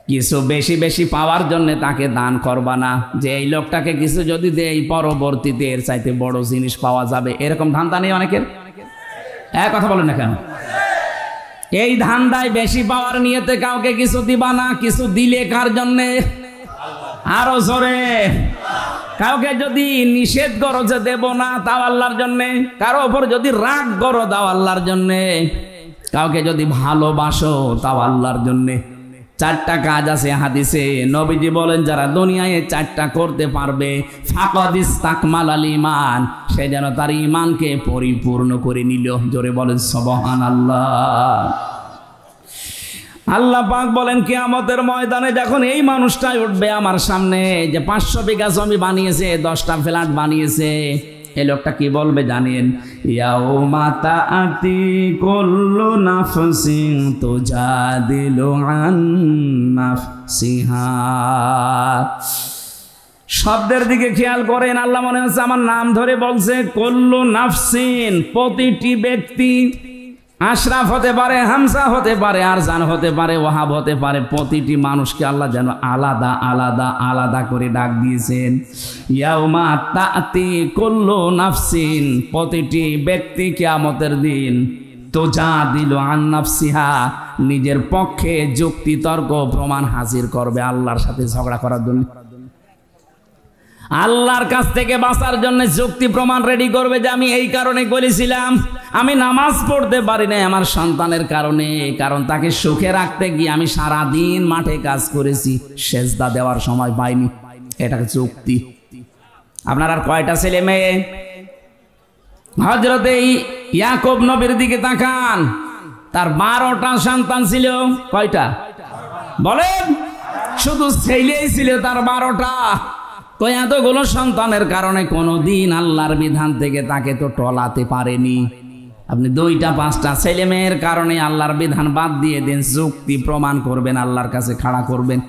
কিছু বেশি বেশি পাওয়ার জন্য তাকে দান করবা না, যে এই লোকটাকে কিছু যদি দেই পরবর্তীতে এর চাইতে বড় জিনিস পাওয়া যাবে, এরকম ধান্দা নেই অনেকের। এক কথা বলেন না কেন? এই ধান্দায় বেশি পাওয়ার নিয়েতে কাউকে কিছু দিবা না। কিছু দিলে কার জন্যে? আরো জোরে। কাউকে যদি নিষেধ করো যে দেব না, তাও আল্লাহর জন্যে। কারো ওপর যদি রাগ করো, তাও আল্লাহর জন্যে। কাউকে যদি ভালোবাসো, তাও আল্লাহর জন্যে। 4টা কাজ আছে হাদিসে। নবীজি বলেন, যারা দুনিয়ায় 4টা করতে পারবে, ফাকাদ ইসতাকমালাল ঈমান, সে যেন তার ঈমানকে পরিপূর্ণ করে নিল। জোরে বলেন সুবহানাল্লাহ। আল্লাহ পাক বলেন, কিয়ামতের ময়দানে যখন এই মানুষটাই উঠবে আমার সামনে, যে 500 বিঘা জমি বানিয়েছে, 10টা ফ্ল্যাট বানিয়েছে, এই লোকটা কি বলবে জানেন? ইয়াউমা তাআতি কুল্লু নাফসিন তুজাদিলু আন নাফসিহা। শব্দের দিকে খেয়াল করেন। আল্লাহ মনে হচ্ছে আমার নাম ধরে বলছে। কুল্লু নাফসিন, প্রতিটি ব্যক্তি। আশরাফ হতে পারে, হামজা হতে পারে, আরজান হতে পারে, ওয়াহাব হতে পারে। প্রতিটি মানুষকে আল্লাহ যেন আলাদা আলাদা আলাদা করে ডাক দিয়েছেন। ইয়াউমা তাআতি কুল্লু নাফসিন, প্রতিটি ব্যক্তি কিয়ামতের দিন তুজাদিলু আন নাফসিহা, নিজের পক্ষে যুক্তি তর্ক প্রমাণ হাজির করবে আল্লাহর সাথে ঝগড়া করার জন্য। আল্লাহর কাছ থেকে বাঁচার জন্য যুক্তি প্রমাণ রেডি করবে, যে আমি এই কারণে করেছিলাম, আমি নামাজ পড়তে পারি না আমার সন্তানের কারণে, কারণ তাকে সুখে রাখতে গিয়ে আমি সারাদিন মাঠে কাজ করেছি, সেজদা দেওয়ার সময় পাইনি। এটা যুক্তি। আপনার আর কয়টা ছেলে মেয়ে? হযরতে ইয়াকুব নবীর দিকে তাকান, তার 12টা সন্তান ছিল। কয়টা বলেন? শুধু ছেলেই ছিল তার 12টা। তো এতগুলো সন্তানের কারণে কোনোদিন আল্লাহর বিধান থেকে তাকে তো টলাতে পারেনি। আপনি 2টা 5টা ছেলে মেয়ের কারণে আল্লাহর বিধান বাদ দিয়ে দেন, যুক্তি প্রমাণ করবেন, আল্লাহর কাছে খাড়া করবেন।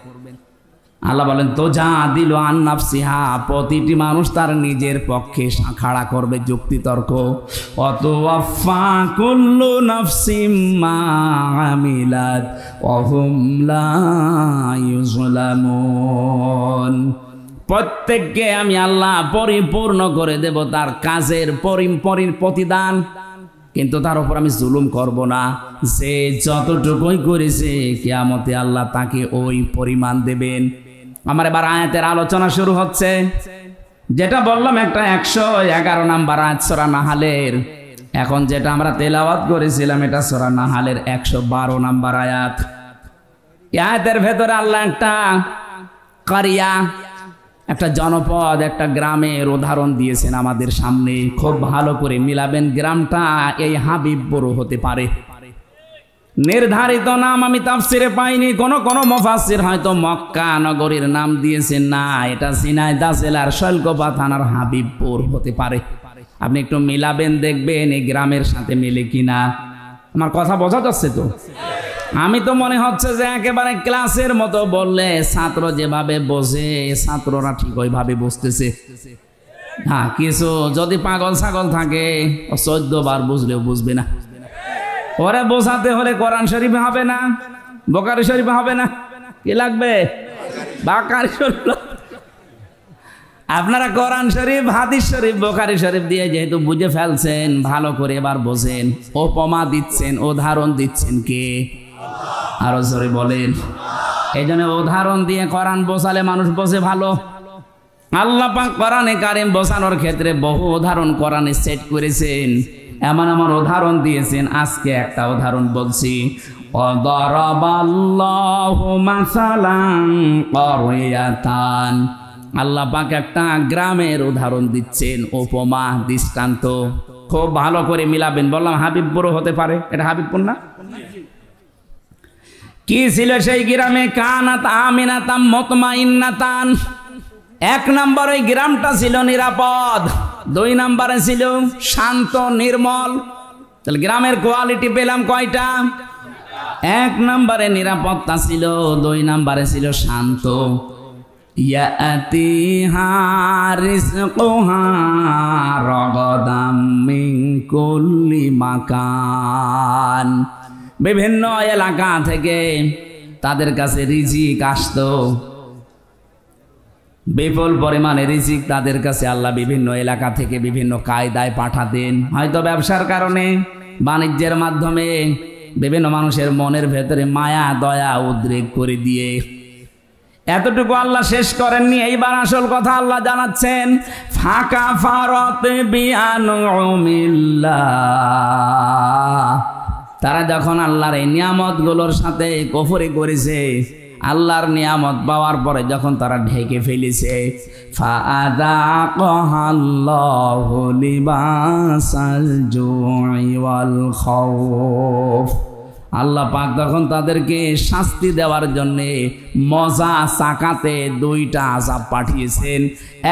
আল্লাহ বলেন, তুজাদিলু আন নাফসিহা, প্রতিটি মানুষ তার নিজের পক্ষে খাড়া করবে যুক্তি তর্ক। ওয়াতুওয়াফা কুল্লু নাফসিম মা আমিলাত ওয়া হুম লা ইউযলামুন, প্রত্যেককে আমি আল্লাহ পরিপূর্ণ করে দেব তার কাজের প্রতিদান, কিন্তু তার উপর আমি জুলুম করব না। যে যতটুকুই করেছে কিয়ামতে আল্লাহ তাকে ওই পরিমাণ দেবেন। আমার এবার আয়াতের আলোচনা শুরু হচ্ছে। যেটা বললাম একটা 111 নাম্বার আয়াত সূরা নাহালের। এখন যেটা আমরা তেলাওয়াত করেছিলাম এটা সূরা নাহালের 112 নাম্বার আয়াত। এই আয়াতের ভেতরে আল্লাহ একটা কারিয়া, একটা জনপদ, একটা গ্রামের উদাহরণ দিয়েছেন আমাদের সামনে। খুব ভালো করে মিলাবেন। গ্রামটা এই হাবিবপুর হতে পারে। নির্ধারিত নাম আমি তাফসিরে পাইনি। কোন মুফাসসির হয়তো মক্কা নগরীর নাম দিয়েছেন, না, এটা ঝিনাইদহ জেলার শৈলকুপা থানার হাবিবপুর হতে পারে। আপনি একটু মিলাবেন, দেখবেন এই গ্রামের সাথে মিলে কিনা। আমার কথা বোঝা যাচ্ছে তো? আমি তো মনে হচ্ছে যে একেবারে ক্লাসের মতো বললে ছাত্র যেভাবে বোঝে ছাত্ররা ঠিক ওইভাবে বুঝতেছে। হ্যাঁ, কিছু যদি পাগল ছাগল থাকে 14 বার বুঝলেও বুঝবে না। ওরে বোঝাতে হলে কোরআন শরীফে হবে না, বুখারী শরীফে হবে না, কি লাগবে? বুখারী শরীফ। আপনারা কোরআন শরীফ, হাদিস শরীফ, বুখারী শরীফ দিয়ে যেহেতু বুঝে ফেলছেন, ভালো করে এবার বোঝেন। উপমা দিচ্ছেন, উদাহরণ দিচ্ছেন কে? আরো জোরে বলেন। এই জন্য উদাহরণ দিয়ে কোরআন বোঝালে মানুষ বোঝে ভালো। আল্লাহ পাক কোরআনে কারীম বোঝানোর ক্ষেত্রে বহু উদাহরণ কোরআনে সেট করেছেন, এমন এমন উদাহরণ দিয়েছেন। আজকে একটা উদাহরণ বলছি। ওয়াদারাবাল্লাহু মাসালান ক্বরিয়াতান। আল্লাহ পাক একটা গ্রামের উদাহরণ দিচ্ছেন, উপমা, দৃষ্টান্ত। খুব ভালো করে মিলাবেন। বললাম হাবিবপুর হতে পারে, এটা হাবিবপুর না? কি ছিল সেই গ্রামে? কানাত আমিনাতাম মুতমাইন্নাতান। 1 নম্বর ওই গ্রামটা ছিল নিরাপদ, 2 নম্বরে ছিল শান্ত নির্মল। তাহলে গ্রামের কোয়ালিটি পেলাম কয়টা? 1 নম্বরে নিরাপত্তা ছিল, 2 নম্বরে ছিল শান্ত। ইয়াতিহা রিজকুহা রাগাদাম মিন কুল্লি মাকান। বিভিন্ন এলাকা থেকে তাদের কাছে রিজিক আসতো, বিপুল পরিমাণে রিজিক তাদের কাছে আল্লাহ বিভিন্ন এলাকা থেকে বিভিন্ন কায়দায় পাঠাতেন। হয়তো ব্যবসার কারণে, বাণিজ্যের মাধ্যমে বিভিন্ন মানুষের মনের ভেতরে মায়া দয়া উদ্রেক করে দিয়ে। এতটুকু আল্লাহ শেষ করেননি। এইবার আসল কথা আল্লাহ জানাচ্ছেন, ফাকা ফারাত বিআনউমিল্লাহ। তারা যখন আল্লাহর এই নিয়ামতগুলোর সাথে কুফরি করেছে, আল্লাহর নিয়ামত পাওয়ার পরে যখন তারা ঢেকে ফেলেছে, ফাআযাকাহাল্লাহু লিবাসাল জুই ওয়াল খাউফ। আল্লাহ পাক তখন তাদেরকে শাস্তি দেওয়ার জন্য মজা চাকাতে 2টা আযাব পাঠিয়েছেন।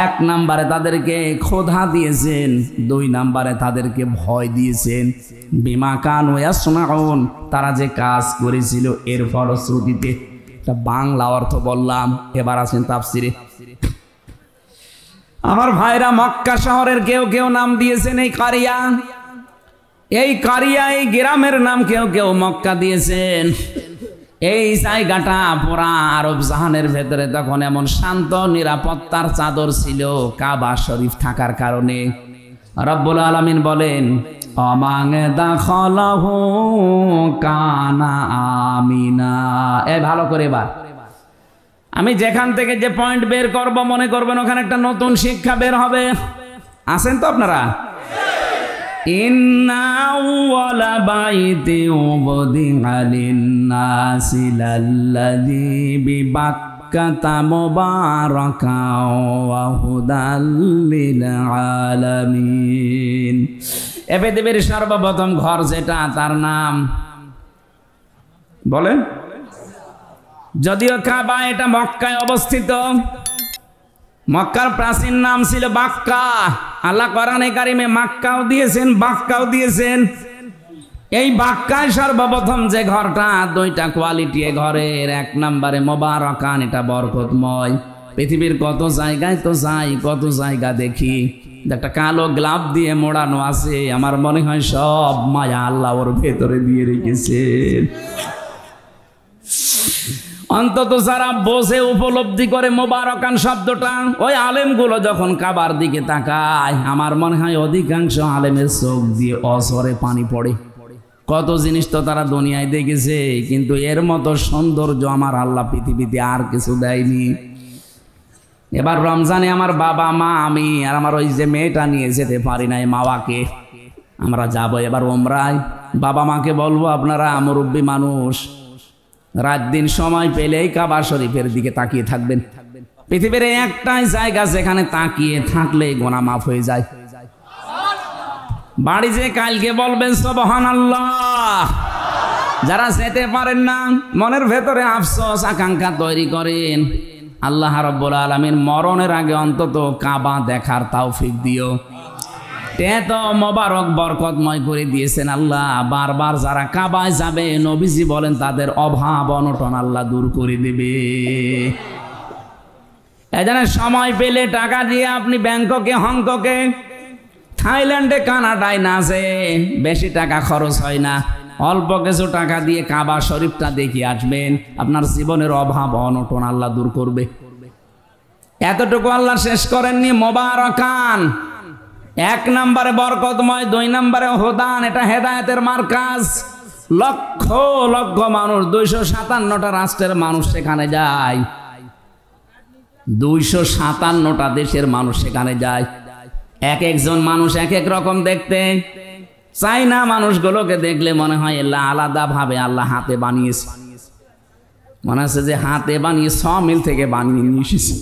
1 নম্বরে তাদেরকে ক্ষুধা দিয়েছেন, 2 নম্বরে তাদেরকে ভয় দিয়েছেন। বিমা কানু ইয়াসমাউন, তারা যে কাজ করেছিল এর ফলশ্রুতিতে। এটা বাংলা অর্থ বললাম, এবার আছেন তাফসিরে। আমার ভাইরা, মক্কা শহরের কেউ কেউ নাম দিয়েছেন এই কারিয়া। এই কারিয়া, এই গ্রামের নাম কেউ কেউ মক্কা দিয়েছেন। এই জায়গাটা পুরা আরব জাহানের ভেতরে তখন এমন শান্ত নিরাপত্তার চাদর ছিল কাবা শরীফ থাকার কারণে। রব্বুল আলামিন বলেন, অমাং দাখালাহু কানা আমিনা। এই ভালো করে এবার আমি যেখান থেকে যে পয়েন্ট বের করব, মনে করবেন ওখানে একটা নতুন শিক্ষা বের হবে। আছেন তো আপনারা? ইন্না আউওয়ালা বাইতি উবদিআ লিন-নাসি লাল্লাযী বিবাক্কাতা মুবারাকাও ওয়া হুদাল লিল আলামিন। এ পৃথিবীর সর্বপ্রথম ঘর যেটা, তার নাম বলেন? যদিও কাবা এটা মক্কায় অবস্থিত। মক্কার প্রাচীন নাম ছিল বাক্কা। আল্লাহ কোরআনে কারিমে মাক্কাও দিয়েছেন, বাক্কাও দিয়েছেন। এই বাক্কায় সর্বপ্রথম যে ঘরটা, 2টা কোয়ালিটি এ ঘরের। 1 নম্বরে মুবারাকান, এটা বরকতময়। পৃথিবীর কত জায়গায় তো যাই, কত জায়গা দেখি, একটা কালো গ্লাভ দিয়ে মোড়ানো আছে। আমার মনে হয় সব মায়া আল্লাহ ওর ভেতরে দিয়ে রেখেছেন। অন্তত যারা বোঝে উপলব্ধি করে মোবারকান শব্দটা, ওই আলেমগুলো যখন কাবার দিকে তাকায় আমার মনে হয় অধিকাংশ আলেমের চোখ দিয়ে অঝরে পানি পড়ে। কত জিনিস তো তারা দুনিয়ায় দেখেছে, কিন্তু এর মতো সৌন্দর্য আমার আল্লাহ পৃথিবীতে আর কিছু দেয়নি। এবার রমজানে আমার বাবা মা আমি আর আমার ওই যে মেয়েটা নিয়ে যেতে পারি নাই মাওয়াকে, আমরা যাব এবার ওমরায়। বাবা মাকে বলবো আপনারা মুরব্বী মানুষ, রাত দিন সময় পেলেই কাবা শরীফের দিকে তাকিয়ে থাকবেন। পৃথিবীর একটাই জায়গা যেখানে তাকিয়ে থাকলে গুনাহ মাফ হয়ে যায়। বাড়ি যে কালকে বলবেন সুবহানাল্লাহ। যারা যেতে পারেন না মনের ভেতরে আফসোস আকাঙ্ক্ষা তৈরি করেন, আল্লাহ রাব্বুল আলামিন মরণের আগে অন্তত কাবা দেখার তৌফিক দিও। তো মোবারক বরকতময় করে দিয়েছেন আল্লাহ। বারবার যারা কাবায় যাবে নবীজি বলেন তাদের অভাব অনটন আল্লাহ দূর করে দেবে। এজন্য সময় পেলে টাকা দিয়ে আপনি ব্যাংককে, হংকংয়ে, থাইল্যান্ডে, কানাডায় না যে বেশি টাকা খরচ হয় না, অল্প কিছু টাকা দিয়ে কাবা শরীফটা দেখিয়ে আসবেন, আপনার জীবনের অভাব অনটন আল্লাহ দূর করবে। এতটুকু আল্লাহ শেষ করেননি। মোবারকান 1 নম্বরে বরকতময়, 2 নম্বরে হুদান, এটা হেদায়েতের মার্কাজ। লক্ষ লক্ষ মানুষ, 257টা রাষ্ট্রের মানুষ সেখানে যায়, 257টা দেশের মানুষ সেখানে যায়। এক একজন মানুষ এক এক রকম দেখতে। চাইনা মানুষগুলোকে দেখলে মনে হয় আল্লাহ আলাদা ভাবে আল্লাহ হাতে বানিয়েছে, মনে হচ্ছে যে হাতে বানিয়ে 6 মিল থেকে বানিয়ে নিয়ে এসেছে।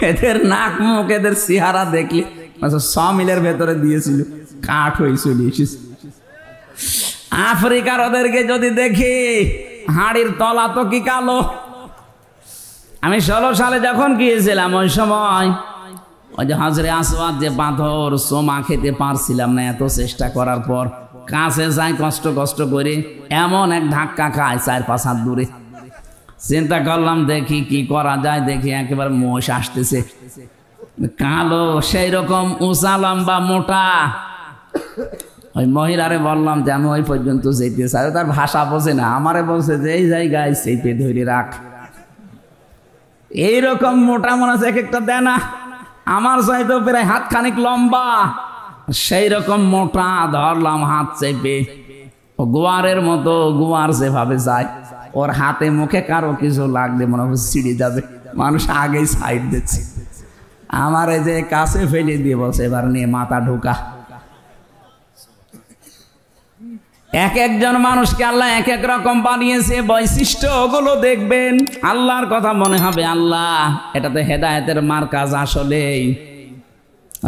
এদের নাক মুখ, এদের চেহারা দেখলে 6 মিলের ভেতরে দিয়েছিল, কাঠ হয়ে চলে এসেছে। আফ্রিকার ওদেরকে যদি দেখি হাড়ির তলা তো কি কালো। আমি 16 সালে যখন গিয়েছিলাম ওই সময় ওই যে হাজরে আসওয়াদ যে পাথর, সোমা খেতে পারছিলাম না, এত চেষ্টা করার পর কাছে যাই কষ্ট কষ্ট করে, এমন এক ধাক্কা খায় 4-5 হাত দূরে। চিন্তা করলাম দেখি কি করা যায়, দেখি একেবারে মোষ আসতেছে, কালো, সেই রকম উঁচা লম্বা মোটা। ওই মহিলারে বললাম যে আমি ওই পর্যন্ত যেতে চাই, তার ভাষা বোঝে না, আমারে বলছে যে এই জায়গায় চেপে ধরে রাখ। এইরকম মোটা মনে হচ্ছে এক একটা দেয় না, আমার চাইতেও প্রায় হাত খানিক লম্বা, সেই রকম মোটা। ধরলাম হাত চেপে, ও গোয়ারের মতো, গোয়ার যেভাবে যায়, ওর হাতে মুখে কারো কিছু লাগলে মনে হচ্ছে ছিঁড়ে যাবে, মানুষ আগেই সাইড দিচ্ছে। আমার এই যে কাছে ফেলে দিয়ে বলছে এবার নিয়ে মাথা ঢোকা। এক একজন মানুষকে আল্লাহ এক এক রকম বানিয়েছে, বৈশিষ্ট্য ওগুলো দেখবেন, আল্লাহর কথা মনে হবে আল্লাহ এটাতে হেদায়েতের মার্কাজ। আসলেই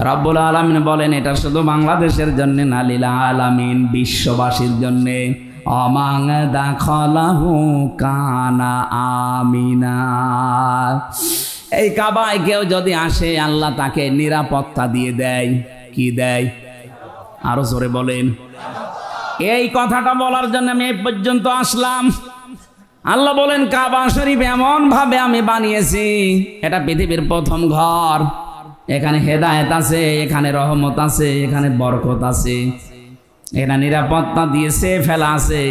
রব্বুল আলামিন বলেন এটা শুধু বাংলাদেশের জন্য না, লিল আলামিন, বিশ্ববাসীর জন্য। অমাং দাখালাহু কানা আমিনা। এই কাবায় কেউ যদি আসে আল্লাহ তাকে নিরাপত্তা দিয়ে দেয়। কি দেয়? আরো জোরে বলেন। এই কথাটা বলার জন্য আমি এই পর্যন্ত আসলাম। আল্লাহ বলেন কাবা শরীফ এমন ভাবে আমি বানিয়েছি, এটা পৃথিবীর প্রথম ঘর। এখানে হেদায়েত আছে, এখানে রহমত আছে, এখানে বরকত আছে, এখানে নিরাপত্তা দিয়েছে ফেলা আছে।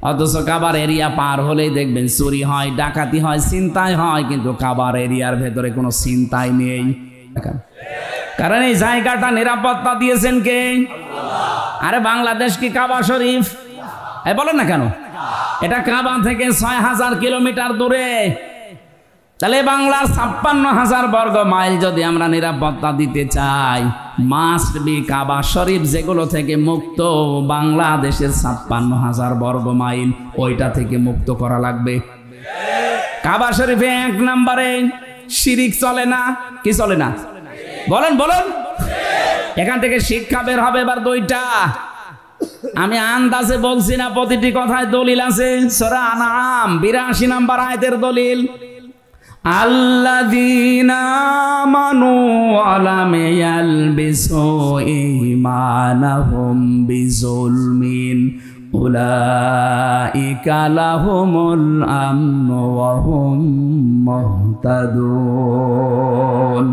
অথচ কাবার এরিয়া পার হলেই দেখবেন চুরি হয়, ডাকাতি হয়, ছিনতাই হয়, কিন্তু কাবার এরিয়ার ভেতরে কোনো ছিনতাই নেই। কারণ এই জায়গাটা নিরাপত্তা দিয়েছেন কে? আরে বাংলাদেশ কি কাবা শরীফ? বলেন না কেন? এটা কাবা থেকে 6000 কিলোমিটার দূরে। তাহলে বাংলার 56,000 বর্গ মাইল যদি আমরা নিরাপত্তা দিতে চাই, মাস্ট বি কাবা শরীফ যেগুলো থেকে মুক্ত, বাংলাদেশের 56,000 বর্গ মাইল ওইটা থেকে মুক্ত করা লাগবে। কাবা শরীফে 1 নম্বরে শিরিক চলে না। কি চলে না? বলেন বলেন। এখান থেকে শিক্ষা বের হবে এবার 2টা। আমি আন্দাজে বলছি না, প্রতিটি কথায় দলিল আছে। সূরা আনআম 82 নম্বর আয়াতের দলিল, আল্লাযীনা আমানু ওয়া লাম ইয়ালবিসু ঈমানাহুম বিযুলমিন উলাইকা লাহুমুল আমনু ওয়া হুম মুহতাদুন।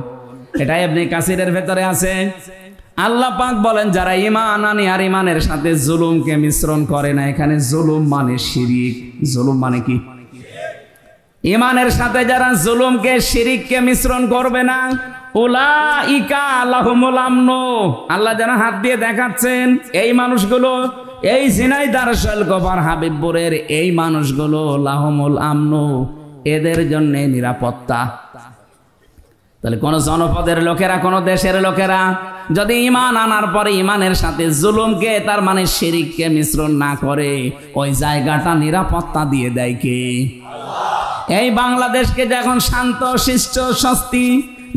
এটা ইবনে কাসিরের ভেতরে আছে। আল্লাহ পাক বলেন যারা ঈমান আনে আর ঈমানের সাথে জুলুমকে মিশ্রণ করে না। এখানে জুলুম মানে শিরিক। জুলুম মানে কি? ইমানের সাথে যারা জুলুমকে শিরিককে মিশ্রণ করবে না, উলাইকা লাহুমুল আমন, আল্লাহ যারা হাত দিয়ে দেখাচ্ছেন এই মানুষগুলো, এই ঝিনাইদহ শৈলকুপার হাবিবপুরের এই মানুষগুলো লাহুমুল আমন, এদের জন্য নিরাপত্তা। তাহলে কোন জনপদের লোকেরা, কোন দেশের লোকেরা যদি ঈমান আনার পরে ঈমানের সাথে জুলুমকে, তার মানে শিরিককে মিশ্রণ না করে, ওই জায়গাটা নিরাপত্তা দিয়ে দেয় কে? এই বাংলাদেশকে যখন শান্ত শিষ্ট স্বস্তি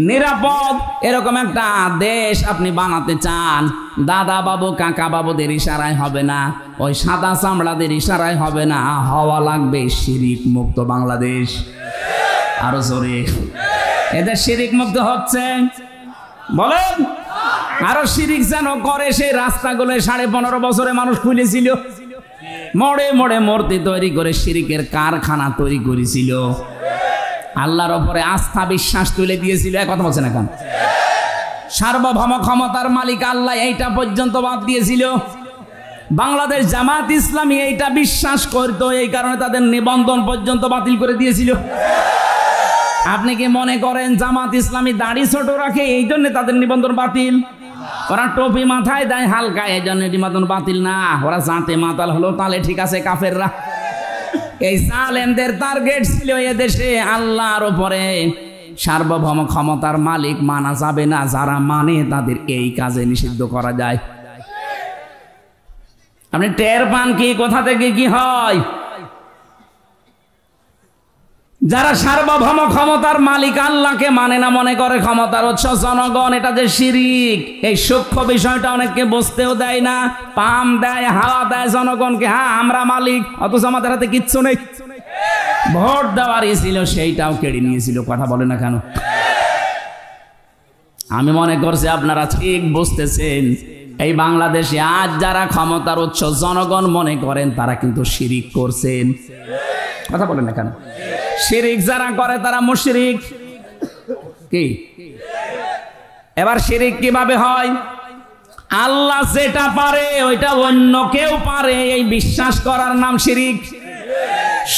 নিরাপদ এরকম একটা দেশ আপনি বানাতে চান, দাদা বাবু কাকা বাবুদের ইশারায় হবে না, ওই সাদা চামড়াদের ইশারায় হবে না, হওয়া লাগবে শিরিক মুক্ত বাংলাদেশ। আরো জোরে, এদের শিরিক মুক্ত হচ্ছে বলেন? আরো শিরিক যেন করে, সেই রাস্তাগুলো 15.5 বছরে মানুষ খুলেছিল, মোড়ে মোড়ে মূর্তি তৈরি করে শিরিকের কারখানা তৈরি করেছিল, আল্লাহর উপরে আস্থা বিশ্বাস তুলে দিয়েছিল। এক কথা বলছেন এখন, সার্বভৌম ক্ষমতার মালিক আল্লাহ এইটা পর্যন্ত বাদ দিয়েছিল। বাংলাদেশ জামাত ইসলামী এইটা বিশ্বাস করতো, এই কারণে তাদের নিবন্ধন পর্যন্ত বাতিল করে দিয়েছিল। আপনি কি মনে করেন জামাত ইসলামী দাড়ি ছোট রাখে এই জন্য তাদের নিবন্ধন বাতিল? ওরা টুপি মাথায় দেয় হালকা, এই জন্য নিবন্ধন বাতিল না। ওরা জাতে মাতাল হলো, তাহলে ঠিক আছে কাফেররা। এই জালেমদের টার্গেট ছিল এদেশে আল্লাহর উপরে সার্বভৌম ক্ষমতার মালিক মানা যাবে না, যারা মানে তাদের এই কাজে নিষিদ্ধ করা যায়। আপনি টের পান কি কোথা থেকে কি হয়? যারা সার্বভৌম ক্ষমতার মালিক আল্লাহকে মানে না, মনে করে ক্ষমতার উৎস জনগণ, এটা যে শিরিক, এই সূক্ষ্ম বিষয়টা অনেককে বুঝতেও দেয় না। পাম দেয়, হাওয়া দেয় জনগণকে, হ্যাঁ আমরা মালিক, অথচ আমাদের হাতে কিচ্ছু নেই। ভোট দেওয়ারই ছিল, সেইটাও কেড়ে নিয়েছিল। কথা বলে না কেন? আমি মনে করছি আপনারা ঠিক বুঝতেছেন। এই বাংলাদেশে আজ যারা ক্ষমতার উৎস জনগণ মনে করেন, তারা কিন্তু শিরিক করছেন। কথা বলে না কেন? শিরিক যারা করে তারা মুশরিক। কি এবার শিরিক কিভাবে হয়? আল্লাহ যেটা পারে ওইটা অন্য কেউ পারে, এই বিশ্বাস করার নাম শিরিক।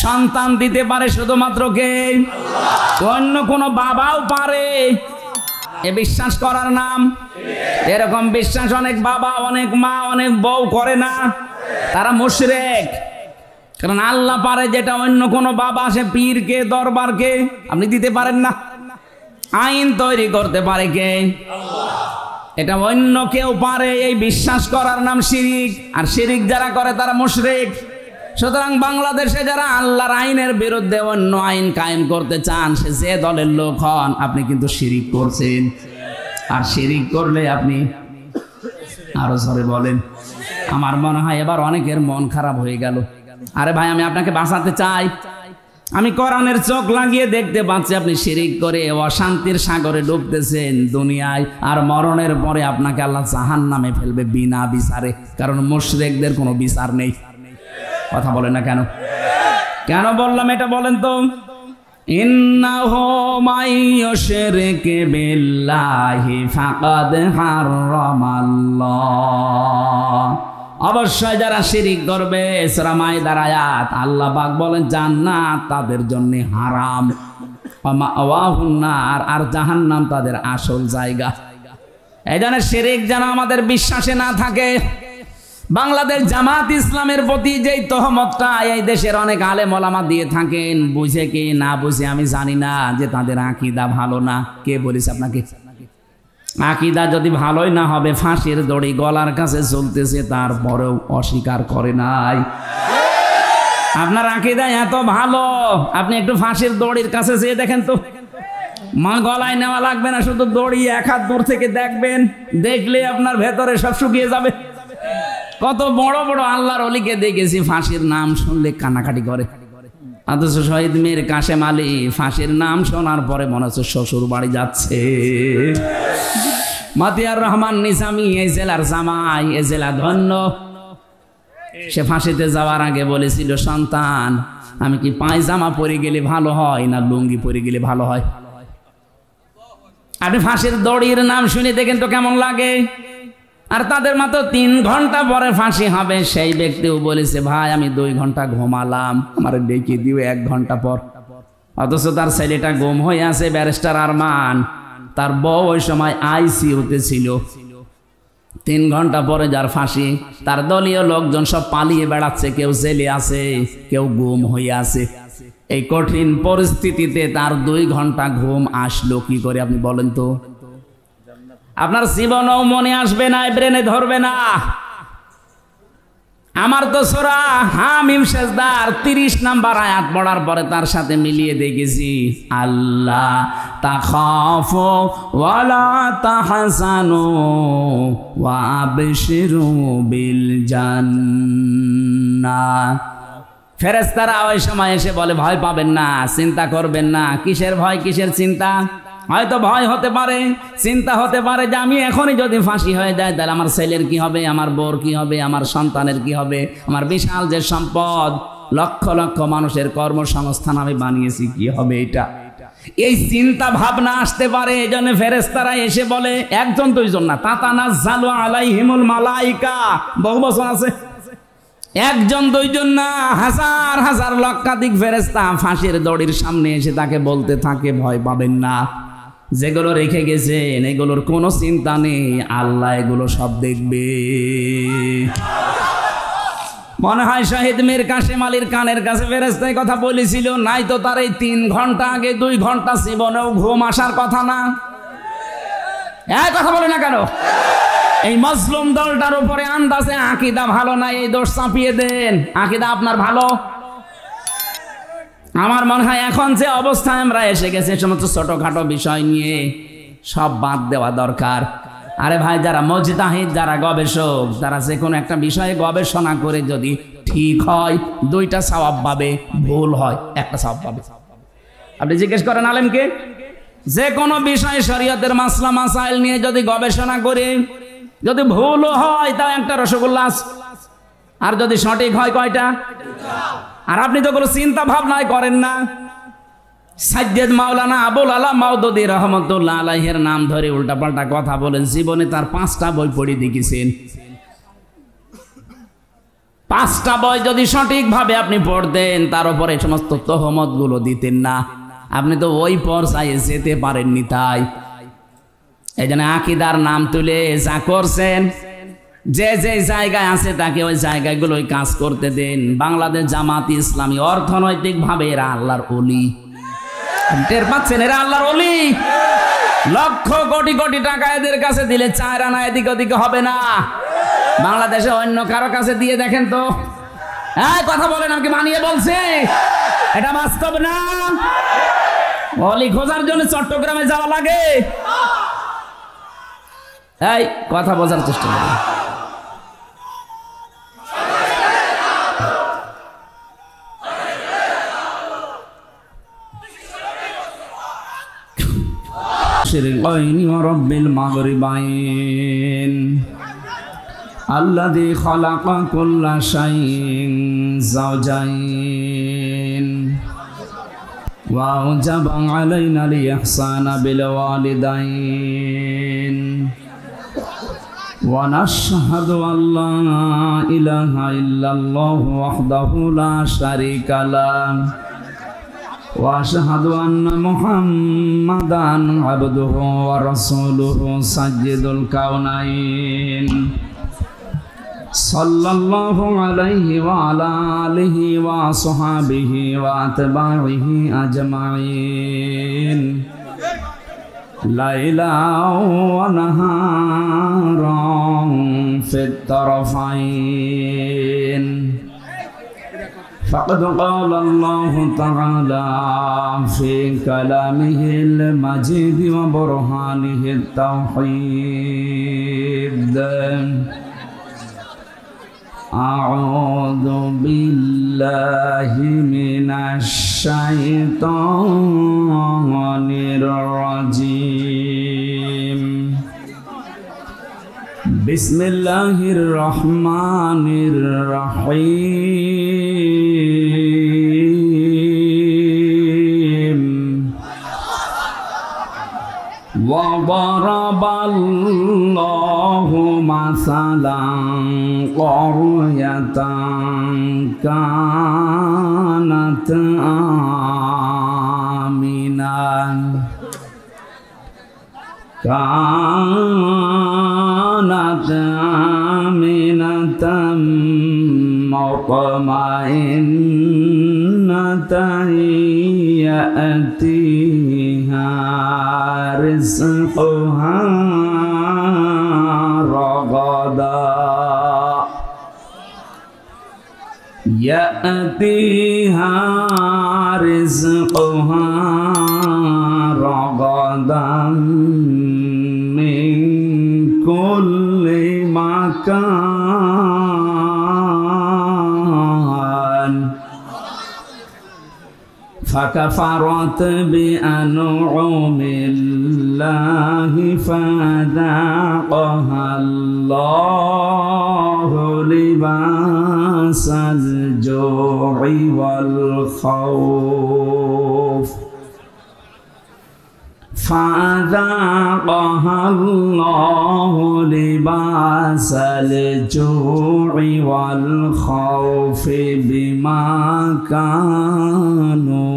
সন্তান দিতে পারে শুধুমাত্র কে? অন্য কোনো বাবাও পারে, এ বিশ্বাস করার নাম। এরকম বিশ্বাস অনেক বাবা, অনেক মা, অনেক বউ করে না, তারা মুশরিক। কারণ আল্লাহ পারে যেটা অন্য কোনো বাবা, সে পীরকে দরবারকে আপনি দিতে পারেন না। আইন তৈরি করতে পারে কে? এটা অন্য কেউ পারে, এই বিশ্বাস করার নাম শিরিক। আর শিরিক যারা করে তারা মুশরিক। সুতরাং বাংলাদেশে যারা আল্লাহর আইনের বিরুদ্ধে অন্য আইন কায়েম করতে চান, সে যে দলের লোক হন, আপনি কিন্তু শিরিক করছেন। আর শিরিক করলে আপনি আরো জোরে বলেন। আমার মনে হয় এবার অনেকের মন খারাপ হয়ে গেল। আরে ভাই, আমি আপনাকে বাঁচাতে চাই। আমি কোরআনের চোখ লাগিয়ে দেখতে পাচ্ছি আপনি শিরিক করে অশান্তির সাগরে ডুবতেছেন দুনিয়ায়, আর মরণের পরে আপনাকে আল্লাহ জাহান্নামে ফেলবে বিনা বিচারে। কারণ মুশরিকদের কোনো বিচার নেই। কথা বলে না কেন? কেন বললাম এটা বলেন তো? ইন্নাহু মাইয়ুশরিক বিল্লাহি ফাকাদ হারামাল্লাহ, অবশ্যই যারা শিরিক করবে, সূরা মাইদার আয়াত, আল্লাহ পাক বলেন জান্নাত তাদের জন্য হারাম, মাওয়াহুন নার, আর জাহান্নাম তাদের আসল জায়গা। এই জন্য শিরিক যেন আমাদের বিশ্বাসে না থাকে। বাংলাদেশ জামাত ইসলামের প্রতি যেই তহমতটা এই দেশের অনেক আলেম ওলামা দিয়ে থাকেন, বুঝে কি না বুঝে আমি জানি না, যে তাদের আকীদা ভালো না। কে বলেছে আপনাকে? আকীদা যদি ভালোই না হবে, ফাঁসির দড়ি গলার কাছে চলতেছে, তারপরেও অস্বীকার করে নাই। আপনার আকীদা এত ভালো, আপনি একটু ফাঁসির দড়ির কাছে যেয়ে দেখেন তো। মা গলায় নেওয়া লাগবে না, শুধু দড়ি এক হাত দূর থেকে দেখবেন, দেখলে আপনার ভেতরে সব শুকিয়ে যাবে। কত বড় বড় আল্লাহর ওলিকে দেখেছি ফাঁসির নাম শুনলে কান্নাকাটি করে, অথচ শহীদ মীর কাশেম আলী ফাঁসির নাম শোনার পরে মনে হচ্ছে শ্বশুর বাড়ি যাচ্ছে। মতিয়ার রহমান নিজামী এই জেলার জামাই, এই জেলা ধন্য। সে ফাঁসিতে যাওয়ার আগে বলেছিল, সন্তান আমি কি পায়জামা পরে গেলে ভালো হয় না লুঙ্গি পরে গেলে ভালো হয়? আপনি ফাঁসির দড়ির নাম শুনে দেখেন তো কেমন লাগে। আর তাদের মাত্র 3 ঘন্টা পরে ফাঁসি হবে। সেই ব্যক্তিও বলেছে, ভাই আমি 2 ঘন্টা ঘুমালাম, আমার ডেকে দিও 1 ঘন্টা পর। অথচ তার ছেলেটা গুম হয়ে আছে, ব্যারিস্টার আরমান। তার বউ ওই সময় আইসিইউতে ছিল। 3 ঘন্টা পরে যার ফাঁসি। তার দলীয় লোকজন সব পালিয়ে বেড়াচ্ছে, কেউ জেলে আছে, কেউ গুম হয়ে আছে। এই কঠিন পরিস্থিতিতে তার 2 ঘন্টা ঘুম আসলো কি করে আপনি বলেন তো? আপনার জীবনেও মনে আসবে না, ব্রেনে ধরবে না। আমার তো সূরা হামিম সেজদার 30 নাম্বার আয়াত পড়ার পরে তার সাথে মিলিয়ে দেখেছি, আল্লাহ তাখাফু ওয়ালা তাহজানু ওয়া আবশিরু বিল জান্নাহ। ফেরেশতারা ওই সময় এসে বলে, ভয় পাবেন না, চিন্তা করবেন না। কিসের ভয়, কিসের চিন্তা? হয়তো ভয় হতে পারে, চিন্তা হতে পারে যে আমি এখনই যদি ফাঁসি হয়ে যায় তাহলে আমার ছেলের কি হবে, আমার বউর কি হবে, আমার সন্তানের কি হবে, আমার বিশাল যে সম্পদ, লক্ষ লক্ষ মানুষের কর্মসংস্থান আমি বানিয়েছি, কি হবে এটা। এই চিন্তা ভাবনা আসতে পারে। এই জন্য ফেরেশতারা এসে বলে, 1 2 না, তাতানাজ্জালু আলাইহিমুল মালাইকা, বহু বছর আছে। 1 2 না, হাজার হাজার লক্ষাধিক ফেরেশতা ফাঁসির দড়ির সামনে এসে তাকে বলতে থাকে, ভয় পাবেন না, যেগুলো রেখে গেছেন এগুলোর কোনো চিন্তা নেই, আল্লাহ এগুলো সব দেখবে। মনে হয় শহীদ মীর কাসেম আলীর কানের কাছে ফেরেশতায় কথা বলেছিল, নাই তো তার এই 3 ঘন্টা আগে 2 ঘন্টা জীবনেও ঘুম আসার কথা না। কথা বলে না কেন? এই মজলুম দলটার উপরে আন্দাজে আকীদা ভালো নাই, এই দোষ চাপিয়ে দেন। আকীদা আপনার ভালো। আমার মনে হয় এখন যে অবস্থায় আমরা এসে গেছে, সমস্ত ছোটখাটো বিষয় নিয়ে সব বাদ দেওয়া দরকার। আরে ভাই, যারা মুজতাহিদ, যারা গবেষক, তারা যে কোনো একটা বিষয়ে গবেষণা করে যদি ঠিক হয় 2টা সওয়াব পাবে, ভুল হয় 1টা সওয়াব পাবে। আপনি জিজ্ঞেস করেন আলেমকে, যে কোনো বিষয়ে শরীয়তের মাসলা মাসাইল নিয়ে যদি গবেষণা করে যদি ভুলও হয় তাও 1টা রসগোল্লা, আর যদি সঠিক হয় কয়টা? আর আপনি তো কোনো চিন্তা ভাবনাই করেন না। সাজ্জাদ মাওলানা আবুল আলা মাওদুদী রহমতুল্লাহ আলাইহির নাম ধরে উল্টাপাল্টা কথা বলেন। জীবনে তার 5টা বই পড়ে দেখেছেন। 5টা বই যদি সঠিকভাবে আপনি পড়তেন, তার উপরে সমস্ত তহমতগুলো দিতেন না। আপনি তো ওই পর্যায়ে যেতে পারেননি। তাই এই জন্য আকীদার নাম তুলে যা করছেন, যে যে জায়গায় আছে তাকে ওই জায়গাগুলোই কাজ করতে দেন। বাংলাদেশ জামাত ইসলামী অর্থনৈতিকভাবে এরা আল্লাহর ওলি। টের পাচ্ছেন? এরা আল্লাহর ওলি। লক্ষ কোটি কোটি টাকা এদের কাছে দিলে 4 আনা এদিক ওদিকে হবে না। বাংলাদেশে অন্য কারো কাছে দিয়ে দেখেন তো। কথা বলেন, আমাকে মানিয়ে বলছে, এটা বাস্তব না। ওলি খোঁজার জন্য চট্টগ্রামে যাওয়া লাগে। এই কথা বোঝার চেষ্টা করুন। রব্বিল মাগরিবাইন আল্লাযী খালাকা কুল্লা শাইইন যাওজাইন ওয়া আওজাবা আলাইনাল ইহসানা বিল ওয়ালিদাইন ওয়া নাশহাদু আল্লা ইলাহা ইল্লাল্লাহু ওয়াহদাহু লা শারীকা লাহু ওয়া আশহাদু আন্না মুহাম্মাদান আবদুহু ওয়া রাসূলুহু সাজ্জিদুল কাউনাইন সাল্লাল্লাহু আলাইহি ওয়া আলা আলিহি ওয়া আসহাবিহি ওয়া আতবাইহি আজমাইন লাইলাও ওয়া নাহারাও ফিত তারফাইন فقد قال الله تعالى في كلامه المجيد وبرهانه التوحيد أعوذ بالله من الشيطان الرجيم بسم الله الرحمن الرحيم وضرب الله مثلا قرية كانت كانت آمنة مطمئنة يأتيها رزقها رغدا يأتيها رزقها رغدا من كل مكان فكفرت بأنعم الله فذاقها الله لباس الجوع والخوف فذاقها الله لباس الجوع والخوف بما كانوا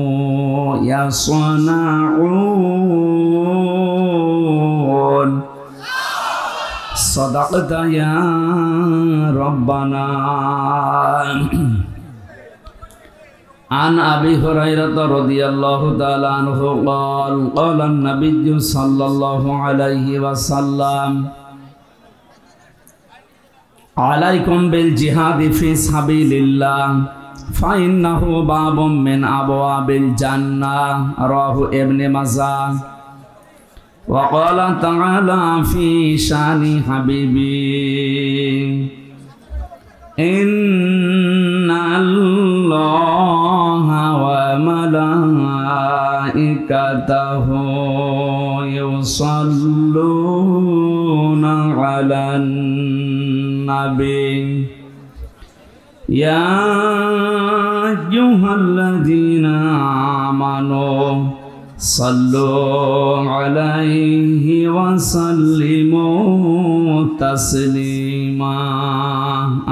يصنعون صدقت يا ربنا. عن أبي هريرة رضي الله تعالى عنه قال قال النبي صلى الله عليه وسلم عليكم بالجهاد في سبيل الله فإنه باب من أبواب الجنة رواه ابن ماجه. وقال تعالى في شأن حبيبي إن الله وملائكته يصلون على النبي يا أيها الذين آمنوا صلوا عليه وسلموا تسليما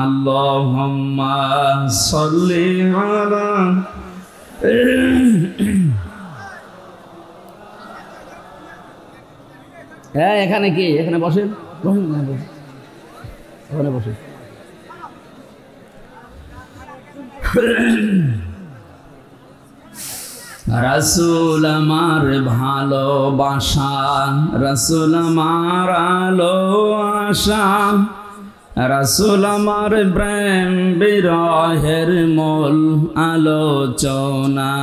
اللهم صل على এখানে কি এখানে বসেন ওখানে বসেন রাসূল আমার ভালোবাসা রাসূল আমার আলো আশা রাসূল আমার প্রেম বিরহের মূল আলোচনা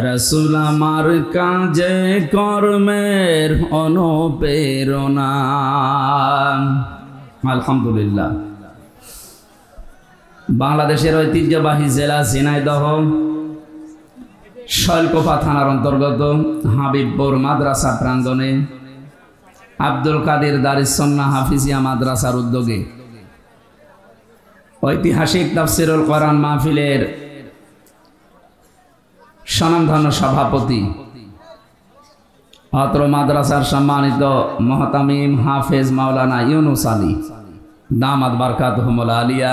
রাসূল আমার কাজে কর্মের অনুপ্রেরণা। আলহামদুলিল্লাহ। বাংলাদেশের ঐতিহ্যবাহী জেলা ঝিনাইদহ শৈলকুপা থানার অন্তর্গত হাবিবপুর মাদ্রাসা প্রাঙ্গণে আব্দুল কাদের দারিস সুন্নাহ হাফিজিয়া মাদ্রাসার উদ্যোগে ঐতিহাসিক তাফসিরুল কোরআন মাহফিলের স্বনামধন্য সভাপতি অত্র মাদ্রাসার সম্মানিত মুহতামিম হাফেজ মাওলানা ইউনুস আলী দামাত বারকাতুহুমুল আলিয়া,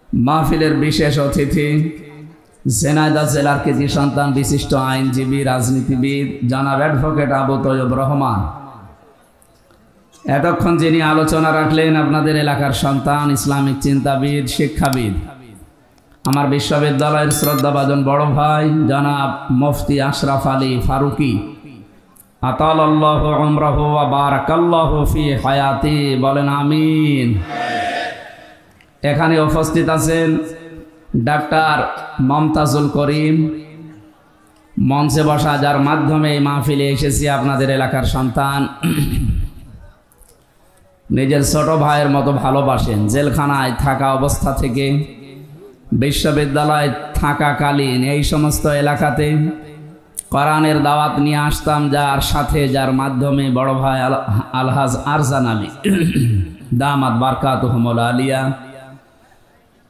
মাহফিলের বিশেষ অতিথি ঝিনাইদহ জেলার কৃতি সন্তান বিশিষ্ট আইনজীবী রাজনীতিবিদ জনাব অ্যাডভোকেট আবু তৈয়ব রহমান, এতক্ষণ যিনি আলোচনা রাখলেন আপনাদের এলাকার সন্তান ইসলামিক চিন্তাবিদ শিক্ষাবিদ আমার বিশ্ববিদ্যালয়ের শ্রদ্ধাভাজন বড় ভাই জনাব মুফতি আশরাফ আলী ফারুকি আতালাল্লাহু উমরাহু ওয়া বারাকাল্লাহু ফি হায়াতি, বলেন আমিন। এখানে উপস্থিত আছেন ডাক্তার মমতাজুল করিম, মঞ্চে বসা যার মাধ্যমে এই মাহফিলে এসেছি আপনাদের এলাকার সন্তান, নিজের ছোট ভাইয়ের মতো ভালোবাসেন। জেলখানায় থাকা অবস্থা থেকে বিশ্ববিদ্যালয়ে থাকাকালীন এই সমস্ত এলাকাতে কোরআনের দাওয়াত নিয়ে আসতাম, যার সাথে যার মাধ্যমে বড় ভাই আলহাজ আরজান আলী দামাত বারকাতুহুমুল আলিয়া,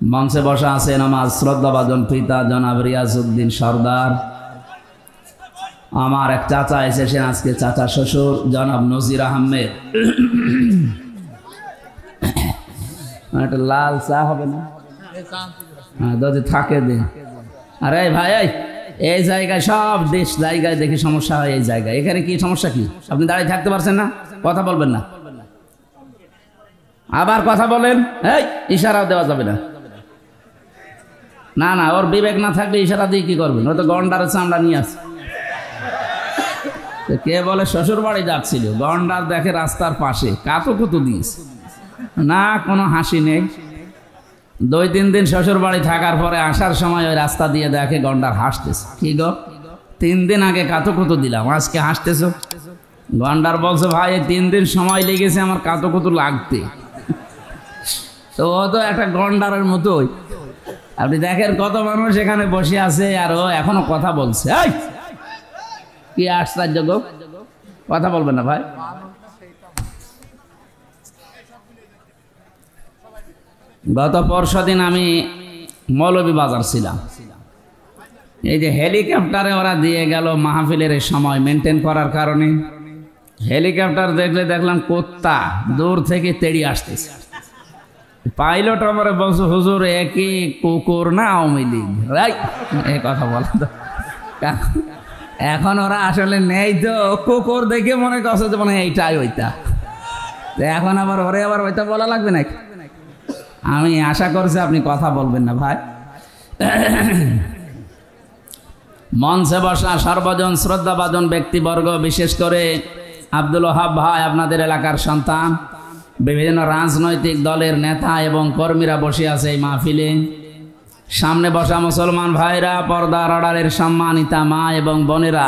মঞ্চে বসা আছেন আমার শ্রদ্ধাভাজন পিতা জনাব রিয়াজউদ্দিন সরদার, আমার এক চাচা এসেছেন আজকে চাচা শ্বশুর জনাব নজির আহমেদ। একটা লাল চা হবে না? হ্যাঁ যদি থাকে দে। আরে ভাই এই জায়গায় সব দেশ জায়গায় দেখি সমস্যা হয় এই জায়গায়। এখানে কি সমস্যা কি? আপনি দাঁড়িয়ে থাকতে পারছেন না, কথা বলবেন না, আবার কথা বলেন, এই ইশারা দেওয়া যাবে না। না না, ওর বিবেক না থাকলে ইশারা দিয়ে কি করবেন? ও তো গন্ডারের চামড়া নিয়ে আসে। কে বলে শ্বশুর বাড়ি যাচ্ছিল, গন্ডার দেখে রাস্তার পাশে, কাতুকুতু দিয়েছে, না কোনো হাসি নেই। 2-3 দিন শ্বশুর বাড়ি থাকার পরে আসার সময় ওই রাস্তা দিয়ে দেখে গন্ডার হাসতেছে। কি গো, 3 দিন আগে কাতুকুতু দিলাম, আজকে হাসতেছ? গন্ডার বলছে, ভাই 3 দিন সময় লেগেছে আমার কাতুকুতু লাগতে। তো ও তো একটা গন্ডারের মতোই। আপনি দেখেন কত মানুষ এখানে বসে আছে আর ও এখনো কথা বলছে। এই কি আশ্চর্য গো, কথা বলবেন না ভাই। গত পরশুদিন আমি মৌলভীবাজার ছিলাম। এই যে হেলিকপ্টারে ওরা দিয়ে গেল মাহফিলের সময় মেনটেন করার কারণে, হেলিকপ্টার দেখলে দেখলাম কুত্তা দূর থেকে তেড়ি আসতেছে। পাইলট আমার বলছে, হুজুর একই কুকুর না আওয়ামী লীগ, এই কথা বলা তো। এখন ওরা আসলে নেই তো, কুকুর দেখে মনে করছে যে মনে এইটাই ওইটা। এখন আবার ওরে আবার ওইটা বলা লাগবে নাকি? আমি আশা করছি আপনি কথা বলবেন না ভাই। মঞ্চে বসা সর্বজন শ্রদ্ধাভাজন ব্যক্তিবর্গ, বিশেষ করে আব্দুল ওহাব ভাই, আপনাদের এলাকার সন্তান, বিভিন্ন রাজনৈতিক দলের নেতা এবং কর্মীরা বসে আছে এই মাহফিলে। সামনে বসা মুসলমান ভাইরা, পর্দার আড়ালের সম্মানিতা মা এবং বোনেরা,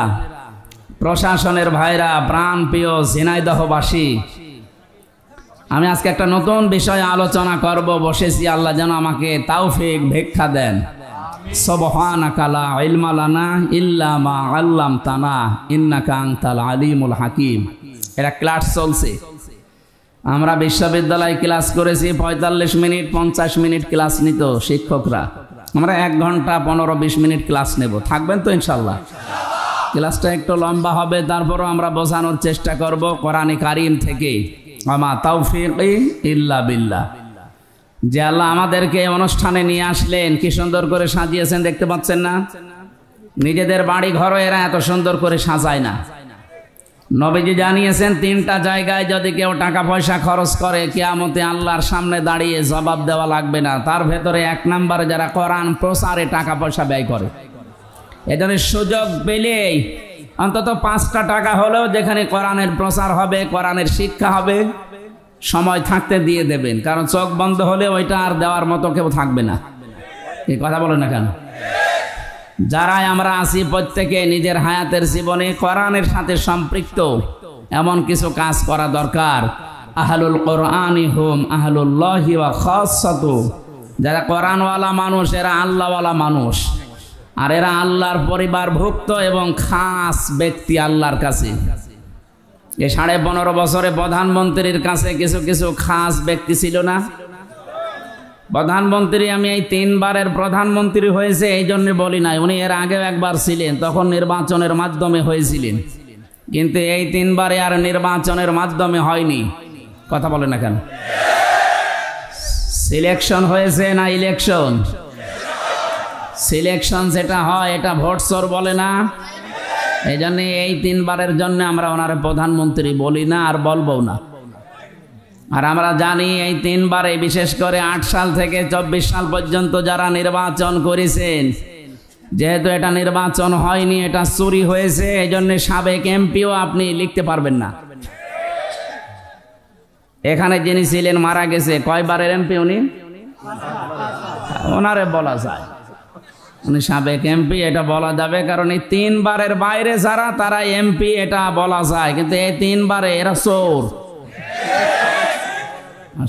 প্রশাসনের ভাইরা, প্রাণ প্রিয় ঝিনাইদহবাসী, আমি আজকে একটা নতুন বিষয়ে আলোচনা করব বসেছি। আল্লাহ যেন আমাকে তাওফিক ভিক্ষা দেন। সুবহানাকা লা ইলমা লানা ইল্লা মা আল্লামতানা ইন্নাকা আনতাল আলিমুল হাকিম। এটা ক্লাস চলছে। আমরা বিশ্ববিদ্যালয়ে ক্লাস করেছি 45 মিনিট 50 মিনিট ক্লাস নিত শিক্ষকরা। আমরা 1 ঘন্টা 15-20 মিনিট ক্লাস নেব। থাকবেন তো ইনশাল্লাহ? ক্লাসটা একটু লম্বা হবে, তারপরও আমরা বোঝানোর চেষ্টা করব কোরআনে কারীম থেকে। আমা তাওফিকি ইল্লা বিল্লাহ। যে আল্লাহ আমাদেরকে অনুষ্ঠানে নিয়ে আসলেন, কি সুন্দর করে সাজিয়েছেন, দেখতে পাচ্ছেন না? নিজেদের বাড়ি ঘরও এরা এত সুন্দর করে সাজায় না। নবীজি জানিয়েছেন 3টা জায়গায় যদি কেউ টাকা পয়সা খরচ করে, কিয়ামতে আল্লাহর সামনে দাঁড়িয়ে জবাব দেওয়া লাগবে না। তার ভেতরে 1 নম্বরে যারা কোরআন প্রচারে টাকা পয়সা ব্যয় করে। এজন্য সুযোগ পেলেই অন্তত 5টা টাকা হলেও যেখানে কোরআনের প্রচার হবে, কোরআনের শিক্ষা হবে, সময় থাকতে দিয়ে দেবেন। কারণ চোখ বন্ধ হলে ওইটা আর দেওয়ার মতো কেউ থাকবে না। এই কথা বলেন না কেন? যারাই আমরা আছি প্রত্যেকে নিজের হায়াতের জীবনে কোরআনের সাথে সম্পৃক্ত এমন কিছু কাজ করা দরকার। আহলুল কোরআনি হুম আহলুল্লাহি ওয়া খাসসাতু। যারা কোরআনওয়ালা মানুষ এরা আল্লাহওয়ালা মানুষ, আর এরা আল্লাহর পরিবারভুক্ত এবং খাস ব্যক্তি আল্লাহর কাছে। এই 15.5 বছরে প্রধানমন্ত্রীর কাছে কিছু কিছু খাস ব্যক্তি ছিল না? প্রধানমন্ত্রী, আমি এই 3 বারের প্রধানমন্ত্রী হয়েছে এই জন্য বলি নাই, উনি এর আগেও একবার ছিলেন, তখন নির্বাচনের মাধ্যমে হয়েছিলেন। কিন্তু এই 3 বারে আর নির্বাচনের মাধ্যমে হয়নি। কথা বলে না কেন? সিলেকশন হয়েছে না ইলেকশন? সিলেকশন যেটা হয় এটা ভোট চোর বলে না? এই জন্য এই 3 বারের জন্য আমরা ওনার প্রধানমন্ত্রী বলি না, আর বলবো না। আর আমরা জানি এই 3 বারে, বিশেষ করে 8 সাল থেকে 24 সাল পর্যন্ত যারা নির্বাচন করেছেন, যেহেতু এটা নির্বাচন হয়নি, এটা চুরি হয়েছে, এই জন্য সাবেক এমপিও আপনি লিখতে পারবেন না। এখানে যিনি ছিলেন মারা গেছে, কয়বারের এমপি উনি? ওনারে বলা যায় উনি সাবেক এমপি, এটা বলা যাবে। কারণ এই 3 বারের বাইরে যারা, তারা এমপি, এটা বলা যায়। কিন্তু এই 3 বারে এরা চোর,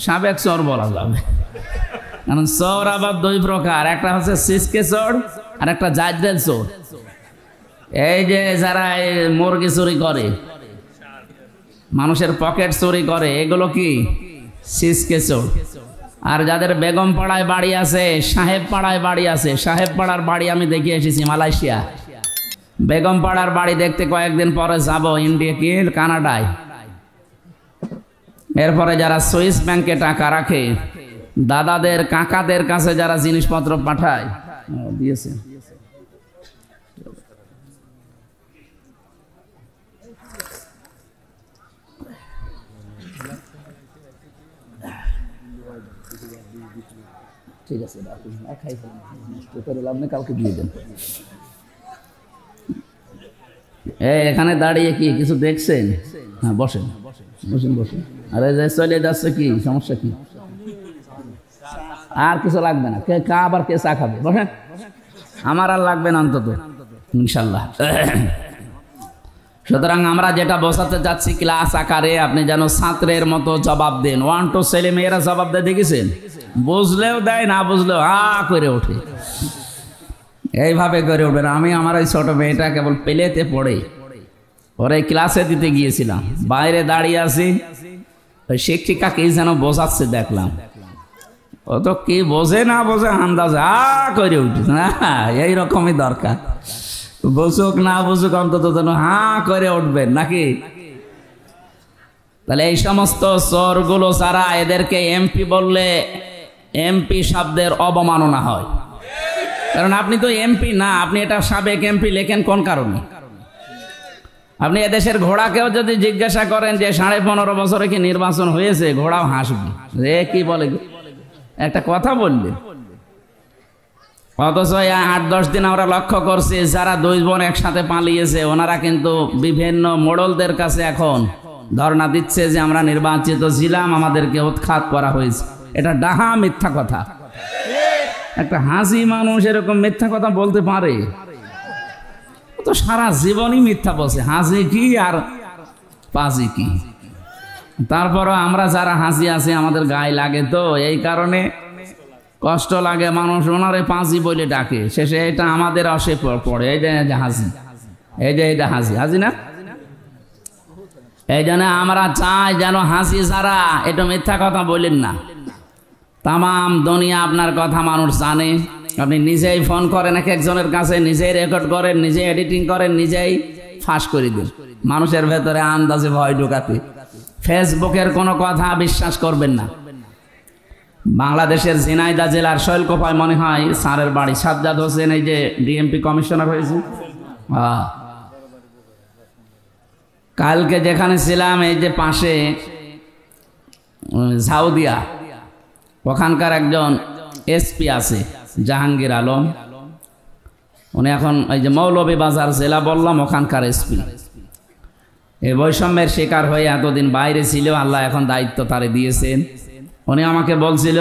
সাবেক চোর বলা যাবে। কারণ চোর আবার 2 প্রকার, একটা হচ্ছে সিসকে চোর আর একটা জাজরেল চোর। এই যে যারা মুরগি চুরি করে, মানুষের পকেট চুরি করে, এগুলো কি সিসকে চোর। আর যাদের বেগম পাড়ায় বাড়ি আছে, সাহেব পাড়ায় বাড়ি আছে, সাহেব পাড়ার বাড়ি আমি দেখে এসেছি মালয়েশিয়া। বেগম পাড়ার বাড়ি দেখতে কয়েকদিন পরে যাব ইন্ডিয়া কি কানাডায়। এরপরে যারা সুইস ব্যাংকে টাকা রাখে, দাদাদের কাকাদের কাছে যারা জিনিসপত্র পাঠায়, দিয়েছে ঠিক আছে রাখুন, আর খাই ফেলেন, নষ্ট করে লাভ নেই, কালকে দিয়ে দেন। এখানে দাঁড়িয়ে কি কিছু দেখছেন? হ্যাঁ বসেন বসেন বসেন। আরে যে চলে যাচ্ছে কি সমস্যা কি? আর কিছু লাগবে না, কে কা আবার কে চা খাবে? বসেন, আমার আর লাগবে না অন্তত ইনশাল্লাহ। সুতরাং আমরা যেটা বসাতে যাচ্ছি ক্লাস আকারে, আপনি যেন ছাত্রের মতো জবাব দেন। 1 2 ছেলে মেয়েরা জবাব দেয় দেখেছেন, বুঝলেও দেয় না বুঝলেও করে ওঠে, এইভাবে করে উঠবেন। আমি আমার ওই ছোট মেয়েটা কেবল পেলেতে পড়ে ওরে ক্লাসে দিতে গিয়েছিলাম, বাইরে দাঁড়িয়ে আছি, ওই শিক্ষিকা কি যেন বোঝাচ্ছে দেখলাম, ও তো কি বোঝে না বোঝে আন্দাজ করে উঠে। এইরকমই দরকার, বুঝুক না বুঝুক অন্তত যেন করে উঠবেন নাকি। তাহলে এই সমস্ত চোরগুলো যারা, এদেরকে এমপি বললে এমপি শব্দের অবমাননা হয়, কারণ আপনি তো এমপি না, আপনি এটা সাবেক এমপি লেখেন কোন কারণে? আপনি এদেশের ঘোড়াকেও যদি জিজ্ঞাসা করেন যে 15.5 বছরে কি নির্বাচন হয়েছে, ঘোড়াও হাসবে, রে কি বলে একটা কথা বললেন। অথচ 8-10 দিন আমরা লক্ষ্য করছি যারা 2 বোন একসাথে পালিয়েছে, ওনারা কিন্তু বিভিন্ন মোড়লদের কাছে এখন ধর্ণা দিচ্ছে যে আমরা নির্বাচিত ছিলাম, আমাদেরকে উৎখাত করা হয়েছে। এটা ডাহা মিথ্যা কথা। একটা হাসি মানুষ এরকম মিথ্যা কথা বলতে পারে? তো সারা জীবনই মিথ্যা বলছে, হাসি কি আর পাজি কি। তারপরও আমরা যারা হাসি আছি আমাদের গায়ে লাগে, তো এই কারণে কষ্ট লাগে। মানুষ ওনারে পাঁচি বলে ডাকে, শেষে এটা আমাদের অসে পড়ে, এই যে হাসি, এই যে এটা হাসি, হাসি না। এই জন্য আমরা চাই যেন হাসি ছাড়া এটা মিথ্যা কথা বলেন না। তামাম দুনিয়া আপনার কথা মানুষ জানে। আপনি নিজেই ফোন করেন এক একজনের কাছে, নিজেই রেকর্ড করেন, নিজেই এডিটিং করেন, নিজেই ফাঁস করে দেন মানুষের ভেতরে আন্দাজে ভয় ঢোকাতে। ফেসবুকের কোনো কথা বিশ্বাস করবেন না। বাংলাদেশের ঝিনাইদহ জেলার শৈলকুপায় মনে হয় স্যারের বাড়ি, সাজ্জাদ হোসেন, এই যে ডিএমপি কমিশনার হয়েছে। কালকে যেখানে ছিলাম, এই যে পাশে ঝাউদিয়া, ওখানকার একজন এসপি আছে জাহাঙ্গীর আলম, উনি এখন এই যে মৌলভীবাজার জেলা বললাম ওখানকার এসপি। এই বৈষম্যের শিকার হয়ে এতদিন বাইরে ছিল, আল্লাহ এখন দায়িত্ব তারে দিয়েছেন। উনি আমাকে বলছিল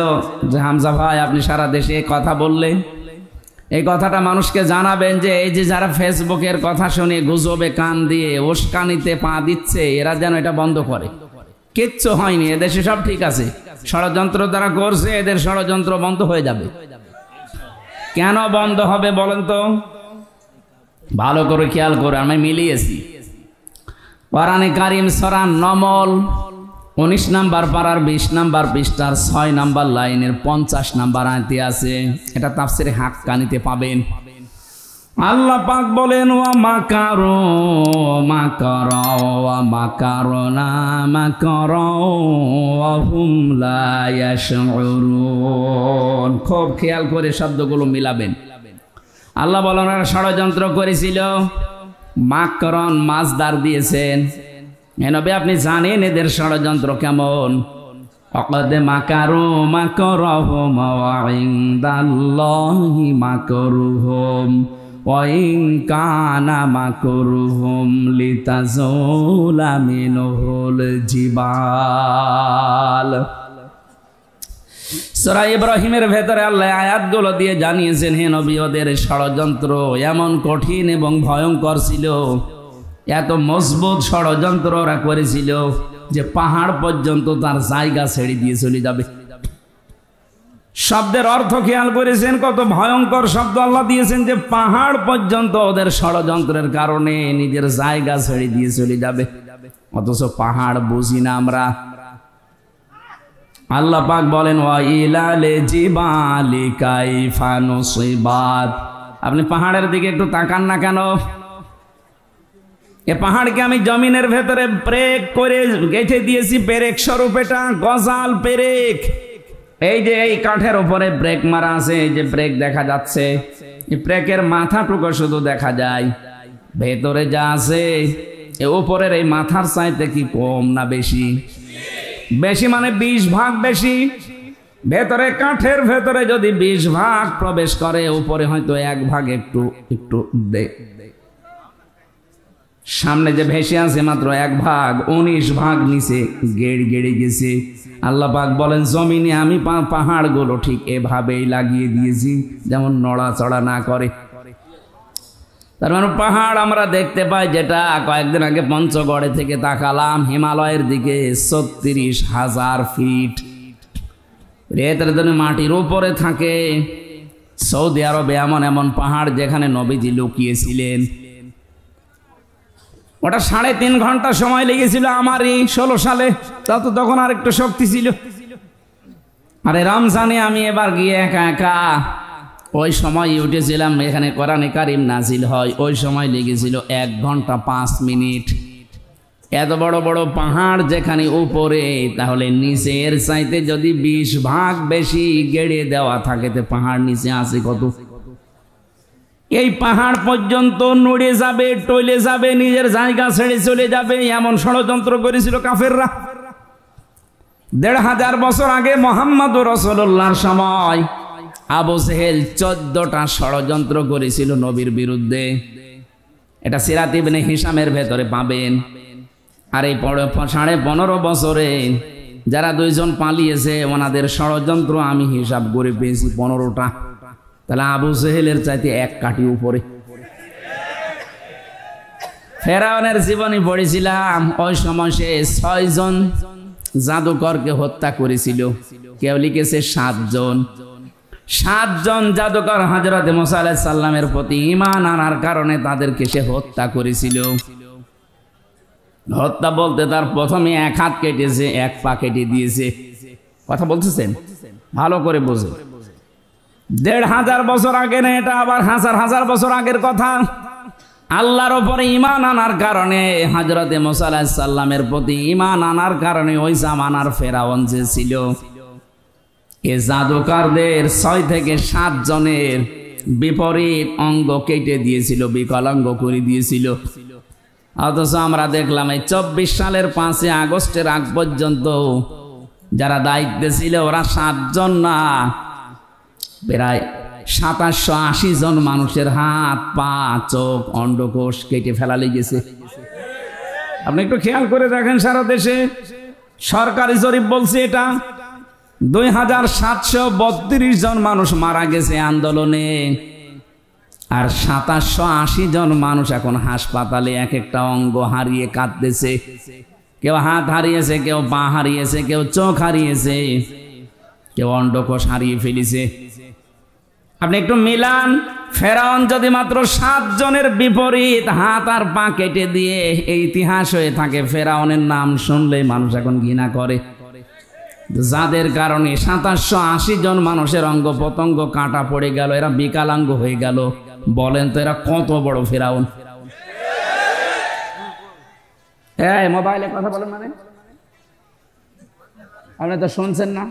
যে হামজা ভাই, আপনি সারা দেশে কথা বললেন, এই কথাটা মানুষকে জানাবেন যে এই যে যারা ফেসবুকের কথা শুনে গুজবে কান দিয়ে উস্কানিতে পা দিচ্ছে, এরা যেন এটা বন্ধ করে। কিচ্ছু হয়নি, এদেশে সব ঠিক আছে। ষড়যন্ত্র দ্বারা করছে, এদের ষড়যন্ত্র বন্ধ হয়ে যাবে। কেন বন্ধ হবে বলেন তো? ভালো করে খেয়াল করে, আমি মিলিয়েছি। কোরআনে কারিম সূরা নমল 19 নম্বর পারার 20 নম্বর পৃষ্ঠার 6 নম্বর লাইনের 50 নম্বর আয়াতে আছে। এটা তাফসিরে হাক্কানিতে পাবেন। আল্লাহ পাক বলেন, ওয়া মাকারু মাকারা ওয়া মাকারনা মাকারা ওয়া হুম লা ইয়াশউরুন। খুব খেয়াল করে শব্দগুলো মিলাবেন। আল্লাহ বলেন ওরা ষড়যন্ত্র করেছিল। মাকরন মাজদার দিয়েছেন। নবী আপনি জানেন এদের ষড়যন্ত্র কেমন। অকদ মাকারু মাকরহুম ওয়া ইনদাল্লাহি মাকরুহুম ওয়া ইন কানা মাকরুহুম লিতাজুলা মিনহুল জিবাল। সূরা ইব্রাহিমের ভেতরে আল্লাহ আয়াতগুলো দিয়ে জানিয়েছেন, হে নবী ওদের ষড়যন্ত্র এমন কঠিন এবং ভয়ঙ্কর ছিল, এত মজবুত ষড়যন্ত্র ওরা করেছিল যে পাহাড় পর্যন্ত তার জায়গা ছেড়ে দিয়ে চলে যাবে। শব্দের অর্থ খেয়াল করেছেন, কত ভয়ঙ্কর শব্দ আল্লাহ দিয়েছেন, যে পাহাড় পর্যন্ত ওদের ষড়যন্ত্রের কারণে নিজের জায়গা ছেড়ে দিয়ে চলে যাবে। অথচ পাহাড় বুঝি না আমরা। আল্লাহ পাক বলেন, ওয়া ইলালে জিবালি কাইফা নুসিবাত। আপনি পাহাড়ের দিকে একটু তাকান না কেন? এ পাহাড়কে আমি জমিনের ভেতরে ব্রেক করে গেঁথে দিয়েছি, পেরেক স্বরূপ। এটা গজাল পেরেক। এই যে এই কাঠের উপরে ব্রেক মারা আছে, এই যে ব্রেক দেখা যাচ্ছে, এই ব্রেকের মাথাটুকু শুধু দেখা যায়, ভেতরে যা আছে এ উপরের এই মাথার চাইতে কি কম না বেশি? বেশি মানে 20 ভাগ বেশি। ভেতরে কাঠের ভেতরে যদি 20 ভাগ প্রবেশ করে, উপরে হয়তো 1 ভাগ একটু একটু সামনে যে ভেসে আছে মাত্র 1 ভাগ, 19 ভাগ নিচে গেড়ে গেছে। আল্লাহ পাক বলেন জমিনে আমি পাহাড়গুলো ঠিক এভাবেই লাগিয়ে দিয়েছি যেমন নড়াচড়া না করে। তার মানে পাহাড় আমরা দেখতে পাই, যেটা কয়েকদিন আগে পঞ্চগড়ে থেকে তাকালাম হিমালয়ের দিকে 36,000 ফিট রেতের জন্য মাটির উপরে থাকে। সৌদি আরবে এমন এমন পাহাড় যেখানে নবীজি লুকিয়েছিলেন, ওটা 3.5 ঘন্টা সময় লেগেছিল আমারই 16 সালে, তখন আর একটু শক্তি ছিল। আরে রমজানে আমি এবার গিয়ে একা একা ওই সময় উঠেছিলাম, এখানে কোরআনে কারিম নাজিল হয়, ওই সময় লেগেছিল 1 ঘন্টা 5 মিনিট। এত বড় বড় পাহাড় যেখানে উপরে, তাহলে নিচের চাইতে যদি 20 ভাগ বেশি গেড়ে দেওয়া থাকে, তো পাহাড় নিচে আছে কত? এই পাহাড় পর্যন্ত নড়ে যাবে, টলে যাবে, নিজের জায়গা ছেড়ে চলে যাবে, এমন ষড়যন্ত্র করেছিল কাফেররা। 1500 বছর আগে মুহাম্মদুর রাসূলুল্লাহর সময় আবু জেহেল 14টা ষড়যন্ত্র করেছিল নবীর বিরুদ্ধে। এটা সিরাত ইবনে হিশামের ভেতরে পাবেন। আর এই 15.5 বছরে যারা 2 জন পালিয়েছে, ওনাদের ষড়যন্ত্র আমি হিসাব করে পেয়েছি 15টা। তাহলে আবু জেহেলের চাইতে 1 কাঠি উপরে। ফেরাউনের জীবনী পড়েছিলাম, ওই সময় সে 6 জন জাদুকরকে হত্যা করেছিল। কেউ লিখেছে 7 জন। 7 জন জাদুকর হযরত মুসা আলাইহিস সালামের প্রতি ঈমান আনার কারণে তাদেরকে সে হত্যা করেছিল। হত্যা বলতে তার প্রথমে 1 হাত কেটেছে, 1 পা কেটে দিয়েছে। কথা বলতেছেন? ভালো করে বোঝেন। 1500 বছর আগে না, এটা আবার হাজার বছর আগের কথা। আল্লাহর উপরে ঈমান আনার কারণে, হযরত মুসা আলাইহিস সালামের প্রতি ঈমান আনার কারণে ওই জামানার ফেরাউন যে ছিল, এ জাদুকরদের 6 থেকে 7 জনের বিপরীত অঙ্গ কেটে দিয়েছিল, বিকলাঙ্গ করে দিয়েছিল। অথচ আমরা দেখলাম এই 24 সালের 5 আগস্টের আগ পর্যন্ত যারা দায়িত্বে ছিল, ওরা 7 জন না, প্রায় 2780 জন মানুষের হাত, পা, চোখ, অন্ডকোষ কেটে ফেলা লেগেছে। আপনি একটু খেয়াল করে দেখেন, সারা দেশে সরকারি জরিপ বলছে এটা 2732 জন মানুষ মারা গেছে আন্দোলনে, আর 2780 জন মানুষ এখন হাসপাতালে এক একটা অঙ্গ হারিয়ে কাঁদতেছে। কেউ হাত হারিয়েছে, কেউ পা হারিয়েছে, কেউ চোখ হারিয়েছে, কেউ অন্ডকোষ হারিয়ে ফেলেছে। আপনি একটু মিলান, ফেরাউন যদি মাত্র 7 জনের বিপরীত হাত আর পা কেটে দিয়ে এই ইতিহাস হয়ে থাকে, ফেরাউনের নাম শুনলেই মানুষ এখন ঘৃণা করে। যাদের কারণে 2780 জন মানুষের অঙ্গ প্রত্যঙ্গ কাটা পড়ে গেল, এরা বিকলাঙ্গ হয়ে গেল, বলেন তো এরা কত বড় ফেরাউন? এই মোবাইলে কথা বলেন মানে আপনি তো শুনছেন না।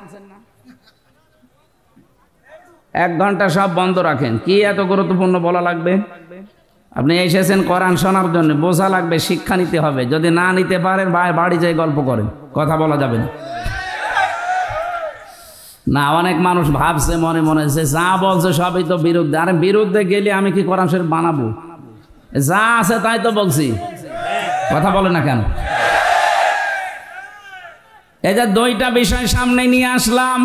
1 ঘন্টা সব বন্ধ রাখেন। কি এত গুরুত্বপূর্ণ বলা লাগবে? আপনি এসেছেন কোরআন শোনার জন্য, বোঝা লাগবে, শিক্ষা নিতে হবে। যদি না নিতে পারেন বাড়ি যেয়ে গল্প করেন, কথা বলা যাবে না। না, অনেক মানুষ ভাবছে মনে মনে যে যা বলছে সবই তো বিরুদ্ধে। আরে বিরুদ্ধে গেলে আমি কি কোরআন শরীফ বানাবো? যা আছে তাই তো বলছি, কথা বলে না কেন? এই যে 2টা বিষয় সামনে নিয়ে আসলাম,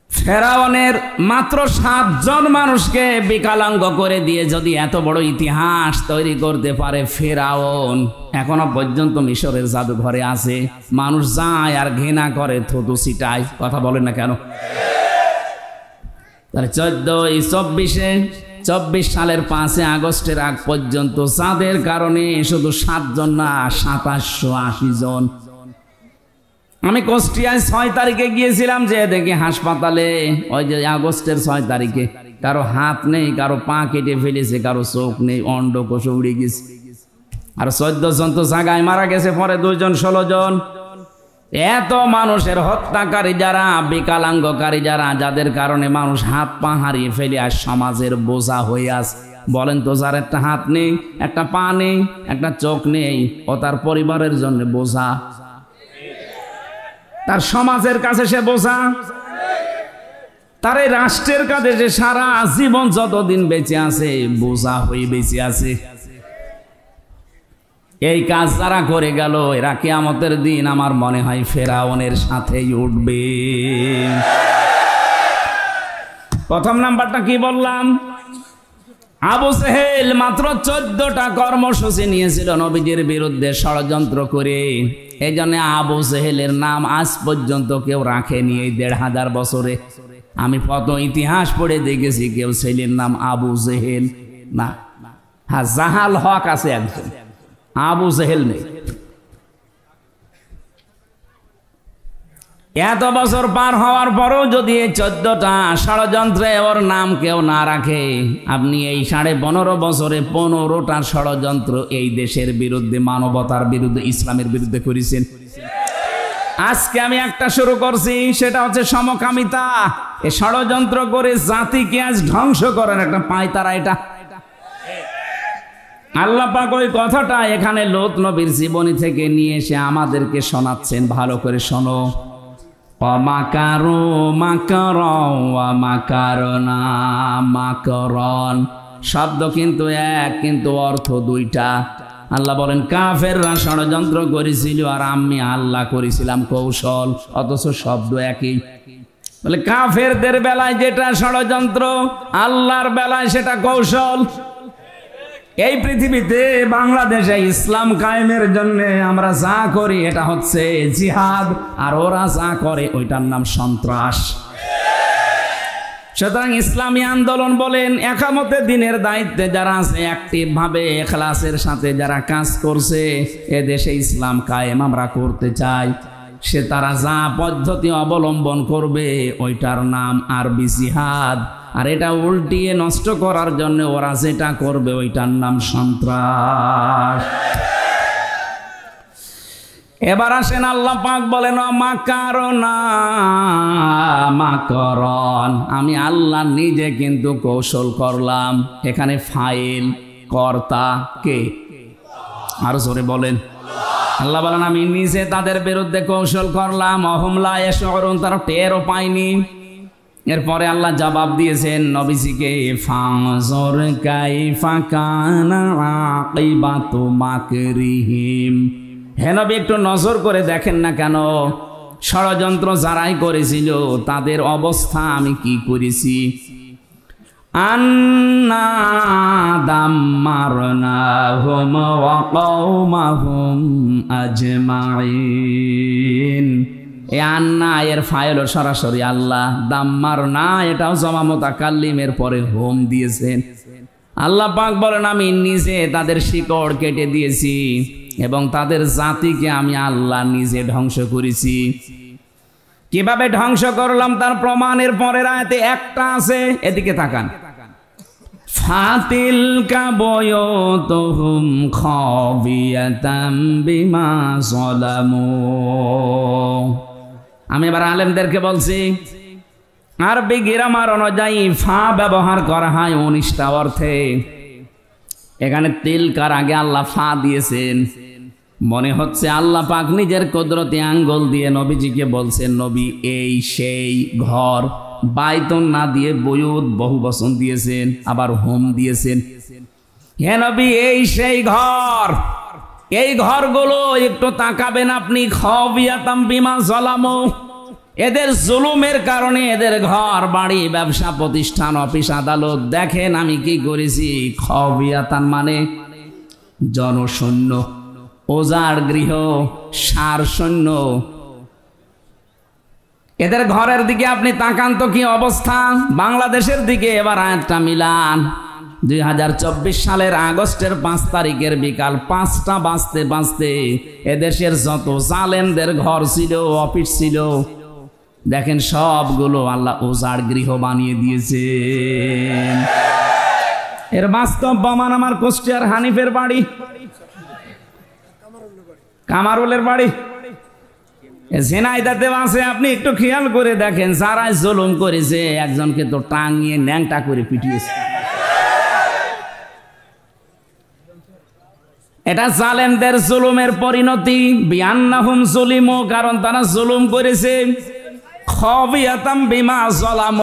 ফেরাউনের মাত্র 7 জন মানুষকে বিকলাঙ্গ করে দিয়ে যদি এত বড় ইতিহাস তৈরি করতে পারে ফেরাউন, এখনো পর্যন্ত মিশরের জাদুঘরে আছে। মানুষ যায় আর ঘৃণা করে, থুতু ছিটায়, কথা বলেন না কেন? তাহলে 24 সালের 5 আগস্টের আগ পর্যন্ত যাদের কারণে শুধু 7 জন না, 2780 জন। আমি কুষ্টিয়ায় 6 তারিখে গিয়েছিলাম, যে দেখি হাসপাতালে ওই যে আগস্টের 6 তারিখে কারো হাত নেই, কারো পা কেটে ফেলেছে, কারো চোখ নেই, অন্ডকোষ উড়ে গেছে। আর 14 জন তো জায়গায় মারা গেছে, পরে 2 জন 16 জন। এত মানুষের হত্যাকারী যারা, বিকলাঙ্গকারী যারা, যাদের কারণে মানুষ হাত পা হারিয়ে ফেলে আর সমাজের বোঝা হয়ে আছে। বলেন তো, যার একটা হাত নেই, একটা পা নেই, একটা চোখ নেই, ও তার পরিবারের জন্য বোঝা। তার সমাজের কাছে সে বোঝা, তার এই রাষ্ট্রের কাছে সে সারা জীবন যতদিন বেঁচে আছে বোঝা হয়ে বেঁচে আছে। এই কাজ যারা করে গেল এরা কিয়ামতের দিন আমার মনে হয় ফেরাউনের সাথেই উঠবে। প্রথম নাম্বারটা কি বললাম? আবু জেহেল মাত্র 14টা কর্মসূচি নিয়েছিল নবীজির বিরুদ্ধে ষড়যন্ত্র করে। এই জন্য আবু জেহেলের নাম আজ পর্যন্ত কেউ রাখেনি এই 1500 বছরে। আমি কত ইতিহাস পড়ে দেখেছি কেউ ছেলের নাম আবু জেহেল না। হ্যাঁ, জাহাল হক আছে একজন, আবু জেহেল নেই। এত বছর পার হওয়ার পরও যদি এই 14টা ষড়যন্ত্রে ওর নাম কেউ না রাখে, আপনি এই 15.5 বছরে 15টা ষড়যন্ত্র এই দেশের বিরুদ্ধে, মানবতার বিরুদ্ধে, ইসলামের বিরুদ্ধে করেছেন। আজকে আমি একটা শুরু করছি, সেটা হচ্ছে সমকামিতা। এই ষড়যন্ত্র করে জাতিকে আজ ধ্বংস করেন একটা পায়তারা। এটা আল্লাহ পাক ওই কথাটা এখানে লূত নবীর জীবনী থেকে নিয়ে এসে আমাদেরকে শোনাচ্ছেন। ভালো করে শোনো। অমাকারু মাকারন ওয়া মাকারনা মাকারন, শব্দ কিন্তু এক, কিন্তু অর্থ দুইটা। আল্লাহ বলেন কাফেররা ষড়যন্ত্র করেছিল আর আমি আল্লাহ করেছিলাম কৌশল, অথচ শব্দ একই। বলে কাফেরদের বেলায় যেটা ষড়যন্ত্র, আল্লাহর বেলায় সেটা কৌশল। এই পৃথিবীতে বাংলাদেশে ইসলাম কায়েমের জন্য আমরা যা করি এটা হচ্ছে জিহাদ, আর ওরা যা করে ওইটার নাম সন্ত্রাস। সুতরাং ইসলামী আন্দোলন বলেন, একামতে দিনের দায়িত্বে যারা আছে, অ্যাক্টিভ ভাবে ইখলাসের সাথে যারা কাজ করছে, এ দেশে ইসলাম কায়েম আমরা করতে চাই, সে তারা যা পদ্ধতি অবলম্বন করবে ওইটার নাম আরবি জিহাদ, আর এটা উল্টিয়ে নষ্ট করার জন্য ওরা যেটা করবে ওইটার নাম সন্ত্রাস। এবার আসেন আল্লাহ পাক বলেন মাকারনা মাকারন, আমি আল্লাহ নিজে কিন্তু কৌশল করলাম। এখানে ফাইল কর্তা কে? আর জোরে বলেন। আল্লাহ বলেন আমি নিজে তাদের বিরুদ্ধে কৌশল করলাম। অহুমলা ইয়াশউরুন, তারা টেরও পায়নি। এরপরে আল্লাহ জবাব দিয়েছেন নবীজিকে, ফানজুর কাইফা কানা আকিবাতু মাকরিহিম। হে নবী, একটু নজর করে দেখেন না কেন ষড়যন্ত্র যারাই করেছিল তাদের অবস্থা আমি কি করেছি। আন্না দাম্মারনাহুম ওয়া কওমাহুম আজমাইন। এই আন্না এর ফাইল সরাসরি আল্লাহ, দাম্মার না এটাও জমা মুতাকাল্লিমের পরে হোম দিয়েছেন। আল্লাহ পাক বলেন আমি নিজে তাদের শিকড় কেটে দিয়েছি এবং তাদের জাতিকে আমি আল্লাহ নিজে ধ্বংস করেছি। কিভাবে ধ্বংস করলাম তার প্রমাণের পরের আয়াতে একটা আছে, এদিকে তাকান। ফাতিলকা বুয়ুতুহুম খাবিয়াতাম বিমা যালামু। আমি এবার আলেমদেরকে বলছি, আরবি গ্রামার অনুযায়ী ফা ব্যবহার করা হয় 19টা অর্থে। এখানে তিলকার আগে আল্লাহ ফা দিয়েছেন। মনে হচ্ছে আল্লাহ পাক নিজের কুদরতি আঙ্গুল দিয়ে নবীজিকে বলছেন, নবী এই সেই ঘর। বাইতুন না দিয়ে বুয়ুত বহু বচন দিয়েছেন, আবার হোম দিয়েছেন। হে নবী এই সেই ঘর, এই ঘরগুলো একটু তাকাবেন আপনি। খাবিয়াতাম বিমা যালামু, এদের জুলুমের কারণে এদের ঘর বাড়ি ব্যবসা প্রতিষ্ঠান অফিস আদালত, দেখেন আমি কি করেছি। খাবিয়াতান মানে জনশূন্য, ওজার গৃহ, সার শূন্য। এদের ঘরের দিকে আপনি তাকান তো কি অবস্থা। বাংলাদেশের দিকে এবার আয়াতটা মিলান। 2024 সালের আগস্টের 5 তারিখের বিকাল 5টা বাজতে বাজতে এদেশের যত জালেমদের ঘর ছিল, অফিস ছিল, দেখেন সবগুলো আল্লাহ ওজার গৃহ বানিয়ে দিয়েছেন। এর বাস্তব প্রমাণ আমার কুষ্টিয়ার হানিফের বাড়ি, কামারুলের বাড়ি, ঝিনাইদহে আছে। আপনি একটু খেয়াল করে দেখেন, যারা জুলুম করেছে একজনকে তো টাঙিয়ে ন্যাংটা করে পিটিয়েছে। এটা জালেমদের জুলুমের পরিণতি, বিআন্নাহুম যুলিমু, কারণ তারা জুলুম করেছে। খাবিয়াতাম বিমা যালামু,